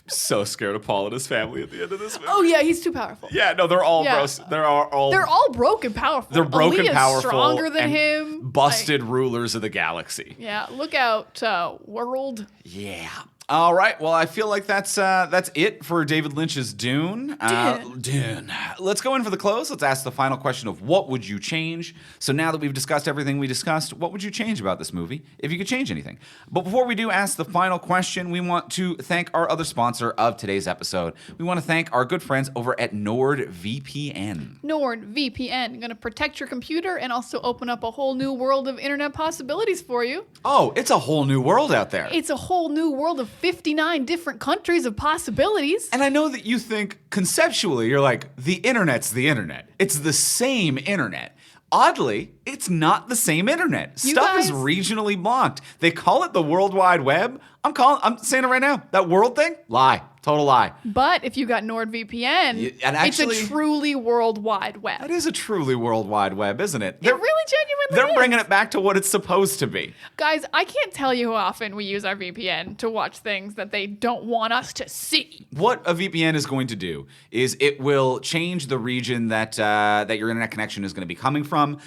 [SPEAKER 1] So scared of Paul and his family at the end of this movie.
[SPEAKER 2] Oh yeah, he's too powerful.
[SPEAKER 1] Yeah, no, they're all
[SPEAKER 2] Yeah.
[SPEAKER 1] gross. They're all
[SPEAKER 2] broke and powerful.
[SPEAKER 1] they're broken,
[SPEAKER 2] Aaliyah's
[SPEAKER 1] powerful,
[SPEAKER 2] stronger than
[SPEAKER 1] and
[SPEAKER 2] him.
[SPEAKER 1] busted rulers of the galaxy.
[SPEAKER 2] Yeah, look out, world.
[SPEAKER 1] Yeah. All right. Well, I feel like that's it for David Lynch's Dune. Dune. Let's go in for the close. Let's ask the final question of what would you change? So now that we've discussed everything we discussed, what would you change about this movie if you could change anything? But before we do ask the final question, we want to thank our other sponsor of today's episode. We want to thank our good friends over at NordVPN.
[SPEAKER 2] NordVPN, going to protect your computer and also open up a whole new world of internet possibilities for you.
[SPEAKER 1] Oh, it's a whole new world out there.
[SPEAKER 2] It's a whole new world of 59 different countries of possibilities.
[SPEAKER 1] And I know that you think conceptually, you're like, the internet's the internet. It's the same internet. Oddly, it's not the same internet. Stuff is regionally blocked. They call it the World Wide Web. I'm saying it right now. That world thing, lie. Total lie.
[SPEAKER 2] But if you got NordVPN,
[SPEAKER 1] and actually,
[SPEAKER 2] it's a truly worldwide web.
[SPEAKER 1] That is a truly World Wide Web, isn't it?
[SPEAKER 2] It really genuinely
[SPEAKER 1] They're bringing it back to what it's supposed to be.
[SPEAKER 2] Guys, I can't tell you how often we use our VPN to watch things that they don't want us to see.
[SPEAKER 1] What a VPN is going to do is it will change the region that your internet connection is going to be coming from,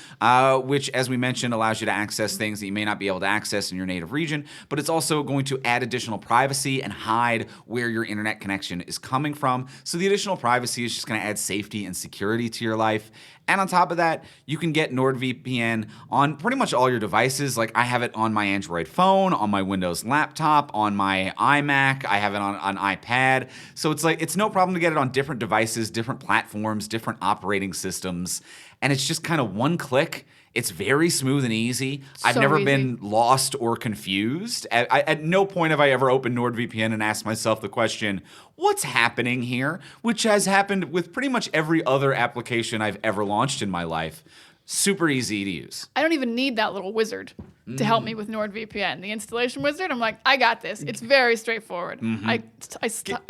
[SPEAKER 1] which, as we mentioned, allows you to access things that you may not be able to access in your native region. But it's also going to add additional privacy and hide where your internet connection is coming from. So the additional privacy is just going to add safety and security to your life. And on top of that, you can get NordVPN on pretty much all your devices. Like I have it on my Android phone, on my Windows laptop, on my iMac. I have it on iPad. So it's no problem to get it on different devices, different platforms, different operating systems. And it's just kind of one click. It's very smooth and easy. I've never been lost or confused. At no point have I ever opened NordVPN and asked myself the question, what's happening here? Which has happened with pretty much every other application I've ever launched in my life. Super easy to use.
[SPEAKER 2] I don't even need that little wizard to help me with NordVPN. The installation wizard, I'm like, I got this. It's very straightforward.
[SPEAKER 1] Mm-hmm.
[SPEAKER 2] I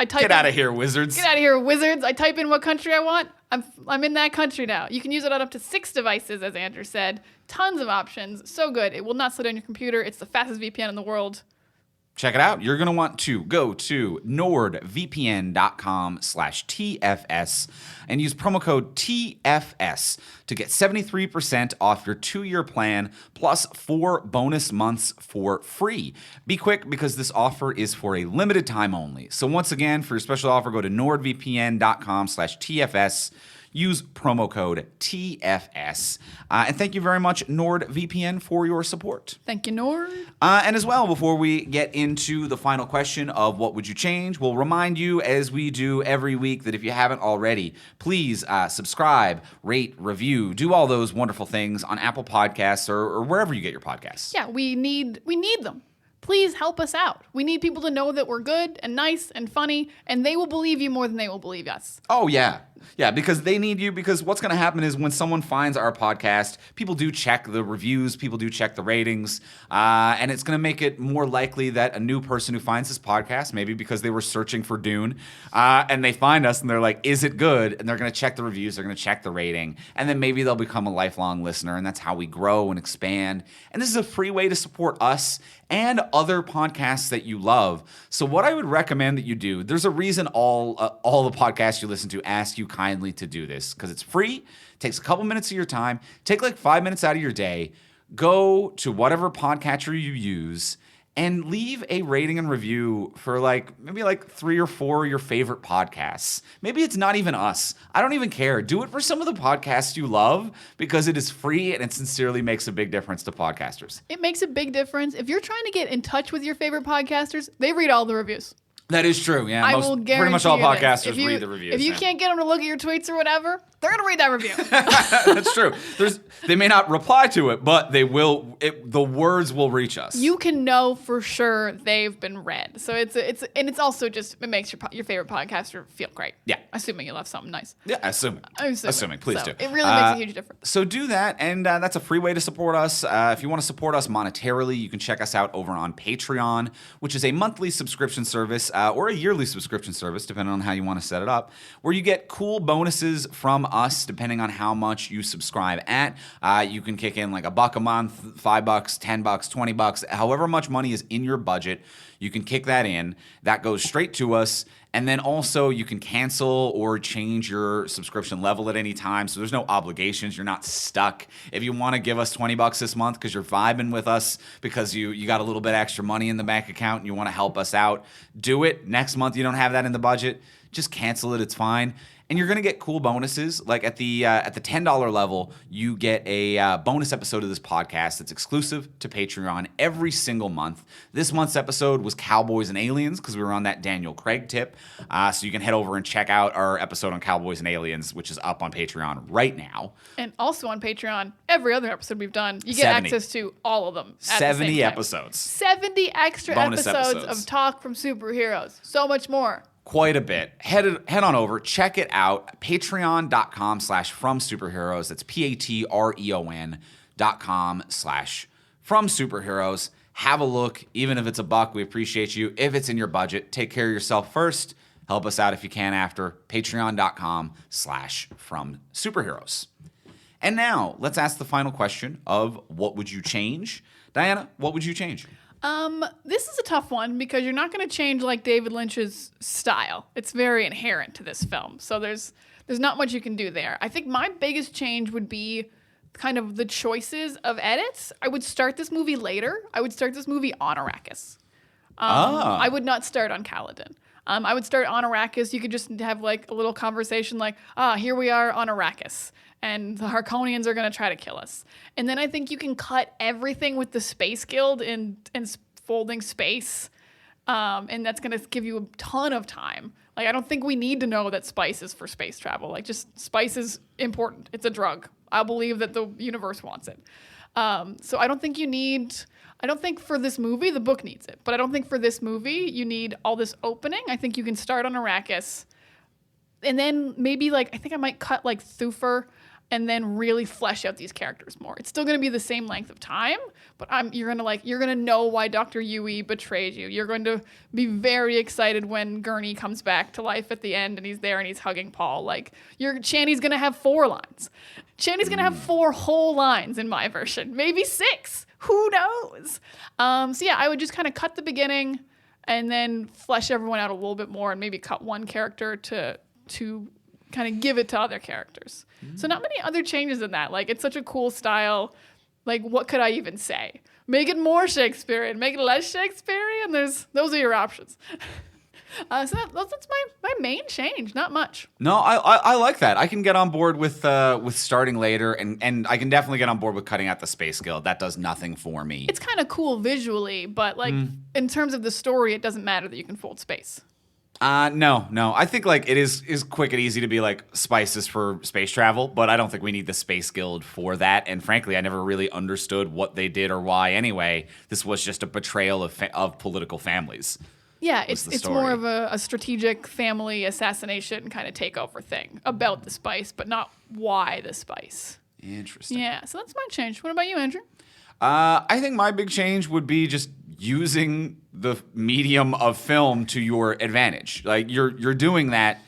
[SPEAKER 2] type
[SPEAKER 1] Get out of here, wizards.
[SPEAKER 2] Get out of here, wizards. I type in what country I want. I'm in that country now. You can use it on up to 6 devices, as Andrew said. Tons of options. So good. It will not slow down your computer. It's the fastest VPN in the world.
[SPEAKER 1] Check it out. You're going to want to go to nordvpn.com/TFS and use promo code TFS to get 73% off your 2-year plan plus 4 bonus months for free. Be quick because this offer is for a limited time only. So once again, for your special offer, go to nordvpn.com/TFS. Use promo code TFS. And thank you very much, NordVPN, for your support.
[SPEAKER 2] Thank you, Nord.
[SPEAKER 1] And as well, before we get into the final question of what would you change, we'll remind you, as we do every week, that if you haven't already, please subscribe, rate, review, do all those wonderful things on Apple Podcasts or wherever you get your podcasts.
[SPEAKER 2] Yeah, we need them. Please help us out. We need people to know that we're good and nice and funny, and they will believe you more than they will believe us.
[SPEAKER 1] Oh, yeah. Yeah, because they need you, because what's going to happen is when someone finds our podcast, people do check the reviews, people do check the ratings, and it's going to make it more likely that a new person who finds this podcast, maybe because they were searching for Dune, and they find us and they're like, is it good? And they're going to check the reviews, they're going to check the rating, and then maybe they'll become a lifelong listener, and that's how we grow and expand. And this is a free way to support us and other podcasts that you love. So what I would recommend that you do, there's a reason all the podcasts you listen to ask you kindly to do this, because it's free, takes a couple minutes of your time, take like 5 minutes out of your day, go to whatever podcatcher you use and leave a rating and review for maybe 3 or 4 of your favorite podcasts. Maybe it's not even us. I don't even care. Do it for some of the podcasts you love, because it is free and it sincerely makes a big difference to podcasters.
[SPEAKER 2] It makes a big difference. If you're trying to get in touch with your favorite podcasters, they read all the reviews.
[SPEAKER 1] That is true, yeah.
[SPEAKER 2] I will guarantee
[SPEAKER 1] pretty much all
[SPEAKER 2] you this.
[SPEAKER 1] podcasters read the reviews.
[SPEAKER 2] If you can't get them to look at your tweets or whatever, they're going to read that review.
[SPEAKER 1] That's true. They may not reply to it, but they will. The words will reach us.
[SPEAKER 2] You can know for sure they've been read. So it's also just, it makes your favorite podcaster feel great.
[SPEAKER 1] Yeah.
[SPEAKER 2] Assuming you love something nice.
[SPEAKER 1] Yeah, assuming. Please do.
[SPEAKER 2] It really makes a huge difference.
[SPEAKER 1] So do that, and that's a free way to support us. If you want to support us monetarily, you can check us out over on Patreon, which is a monthly subscription service or a yearly subscription service, depending on how you want to set it up, where you get cool bonuses from us, depending on how much you subscribe at. You can kick in like $1 a month, $5, $10, $20, however much money is in your budget. You can kick that in. That goes straight to us. And then also you can cancel or change your subscription level at any time. So there's no obligations. You're not stuck. If you want to give us $20 this month because you're vibing with us, because you got a little bit extra money in the bank account and you want to help us out, do it. Next month you don't have that in the budget, just cancel it. It's fine. And you're going to get cool bonuses. Like at the $10 level, you get a bonus episode of this podcast that's exclusive to Patreon every single month. This month's episode was Cowboys and Aliens because we were on that Daniel Craig tip. So you can head over and check out our episode on Cowboys and Aliens, which is up on Patreon right now.
[SPEAKER 2] And also on Patreon, every other episode we've done, you get
[SPEAKER 1] 70.
[SPEAKER 2] access to all of them.
[SPEAKER 1] 70 episodes.
[SPEAKER 2] 70 extra
[SPEAKER 1] Bonus
[SPEAKER 2] episodes
[SPEAKER 1] episodes
[SPEAKER 2] of talk from superheroes. So much more.
[SPEAKER 1] Quite a bit. Head on over, check it out. Patreon.com/FromSuperheroes. That's patreon.com/FromSuperheroes. Have a look. Even if it's $1, we appreciate you. If it's in your budget, take care of yourself first. Help us out if you can after. Patreon.com/FromSuperheroes. And now, let's ask the final question of what would you change? Diana, what would you change?
[SPEAKER 2] This is a tough one because you're not going to change like David Lynch's style. It's very inherent to this film. So there's not much you can do there. I think my biggest change would be kind of the choices of edits. I would start this movie later. I would start this movie on Arrakis. I would not start on Caladan. I would start on Arrakis. You could just have like a little conversation like, here we are on Arrakis. And the Harkonians are going to try to kill us. And then I think you can cut everything with the Space Guild and folding space. And that's going to give you a ton of time. Like, I don't think we need to know that spice is for space travel. Like, just spice is important. It's a drug. I believe that the universe wants it. So I don't think for this movie, the book needs it. But I don't think for this movie, you need all this opening. I think you can start on Arrakis. And then maybe, like, I think I might cut, like, Thufir and then really flesh out these characters more. It's still going to be the same length of time, but you're going to know why Dr. Yui betrayed you. You're going to be very excited when Gurney comes back to life at the end and he's there and he's hugging Paul. Like, Channy's going to have 4 lines. Channy's going to have 4 whole lines in my version. Maybe 6. Who knows? So yeah, I would just kind of cut the beginning and then flesh everyone out a little bit more and maybe cut one character to kind of give it to other characters. So not many other changes in that. Like, it's such a cool style. Like, what could I even say? Make it more Shakespearean. Make it less Shakespearean. Those are your options. So that's my main change. Not much.
[SPEAKER 1] No, I like that. I can get on board with starting later, and I can definitely get on board with cutting out the Space Guild. That does nothing for me.
[SPEAKER 2] It's kind of cool visually, but like in terms of the story, it doesn't matter that you can fold space.
[SPEAKER 1] No. I think like it is quick and easy to be like spices for space travel, but I don't think we need the Space Guild for that. And frankly, I never really understood what they did or why anyway. This was just a betrayal of political families.
[SPEAKER 2] Yeah, it's more of a strategic family assassination kind of takeover thing about the spice, but not why the spice.
[SPEAKER 1] Interesting.
[SPEAKER 2] Yeah, so that's my change. What about you, Andrew?
[SPEAKER 1] I think my big change would be just using the medium of film to your advantage. Like you're doing that.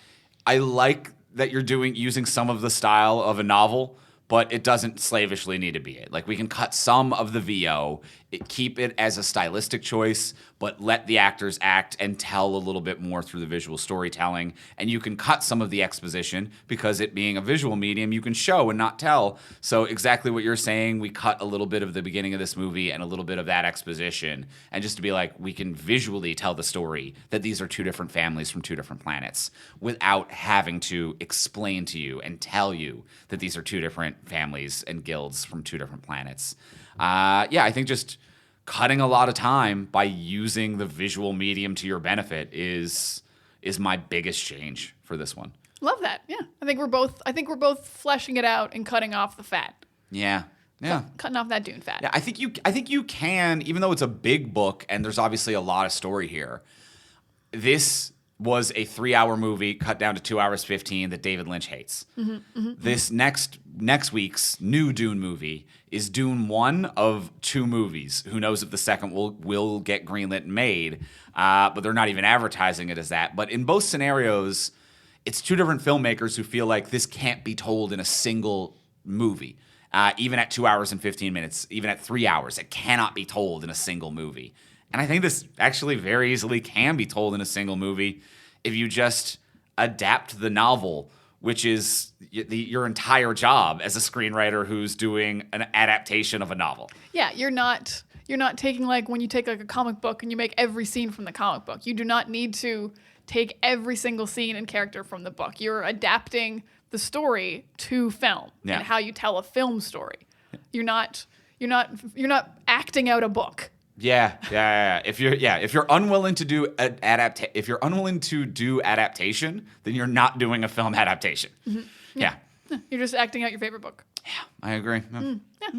[SPEAKER 1] I like that you're using some of the style of a novel, but it doesn't slavishly need to be it. Like we can cut some of the VO, keep it as a stylistic choice, but let the actors act and tell a little bit more through the visual storytelling. And you can cut some of the exposition because it being a visual medium, you can show and not tell. So exactly what you're saying, we cut a little bit of the beginning of this movie and a little bit of that exposition. And just to be like, we can visually tell the story that these are 2 different families from 2 different planets without having to explain to you and tell you that these are 2 different families and guilds from 2 different planets. Yeah, I think just cutting a lot of time by using the visual medium to your benefit is my biggest change for this one.
[SPEAKER 2] Love that. Yeah, I think we're both fleshing it out and cutting off the fat.
[SPEAKER 1] Yeah.
[SPEAKER 2] Cutting off that Dune fat.
[SPEAKER 1] Yeah, I think you can, even though it's a big book and there's obviously a lot of story here. This was a 3-hour movie cut down to 2 hours 15 that David Lynch hates. This next week's new Dune movie is Dune 1 of 2 movies. Who knows if the second will get greenlit and made, but they're not even advertising it as that. But in both scenarios, it's two different filmmakers who feel like this can't be told in a single movie. Even at 2 hours and 15 minutes, even at 3 hours, it cannot be told in a single movie. And I think this actually very easily can be told in a single movie if you just adapt the novel, which is your entire job as a screenwriter who's doing an adaptation of a novel.
[SPEAKER 2] Yeah, you're not taking like when you take like a comic book and you make every scene from the comic book. You do not need to take every single scene and character from the book. You're adapting the story to film and how you tell a film story. You're not acting out a book.
[SPEAKER 1] Yeah. If you're unwilling to do adaptation, then you're not doing a film adaptation.
[SPEAKER 2] Mm-hmm.
[SPEAKER 1] Yeah.
[SPEAKER 2] You're just acting out your favorite book.
[SPEAKER 1] Yeah, I agree.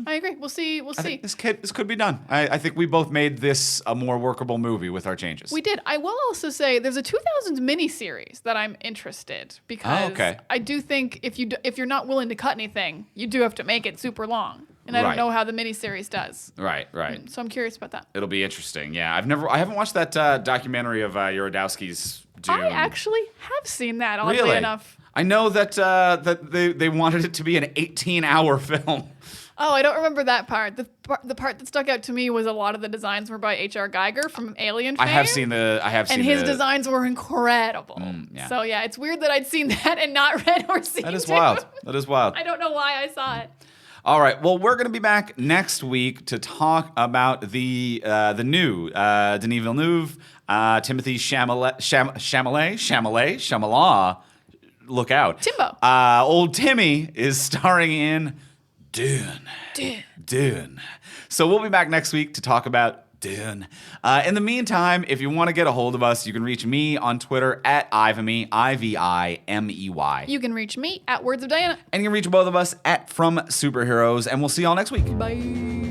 [SPEAKER 2] I agree. We'll see.
[SPEAKER 1] I think this could be done. I think we both made this a more workable movie with our changes.
[SPEAKER 2] We did. I will also say there's a 2000s miniseries that I'm interested because I do think if you're not willing to cut anything, you do have to make it super long. And I don't know how the miniseries does.
[SPEAKER 1] Right.
[SPEAKER 2] So I'm curious about that.
[SPEAKER 1] It'll be interesting. Yeah, I haven't watched that documentary of Yorodowski's Dune.
[SPEAKER 2] I actually have seen that, oddly enough.
[SPEAKER 1] I know that they wanted it to be an 18-hour film.
[SPEAKER 2] Oh, I don't remember that part. The part that stuck out to me was a lot of the designs were by H.R. Geiger from Alien fame. And his designs were incredible. So yeah, it's weird that I'd seen that and not read or seen
[SPEAKER 1] That is wild.
[SPEAKER 2] I don't know why I saw it.
[SPEAKER 1] All right. Well, we're going to be back next week to talk about the new Denis Villeneuve, Timothy Chalamet. Look out.
[SPEAKER 2] Timbo.
[SPEAKER 1] Old Timmy is starring in Dune. So we'll be back next week to talk about Dune. In the meantime, if you want to get a hold of us, you can reach me on Twitter at Ivimey, Ivimey.
[SPEAKER 2] You can reach me at Words of Diana.
[SPEAKER 1] And you can reach both of us at From Superheroes, and we'll see y'all next week.
[SPEAKER 2] Bye.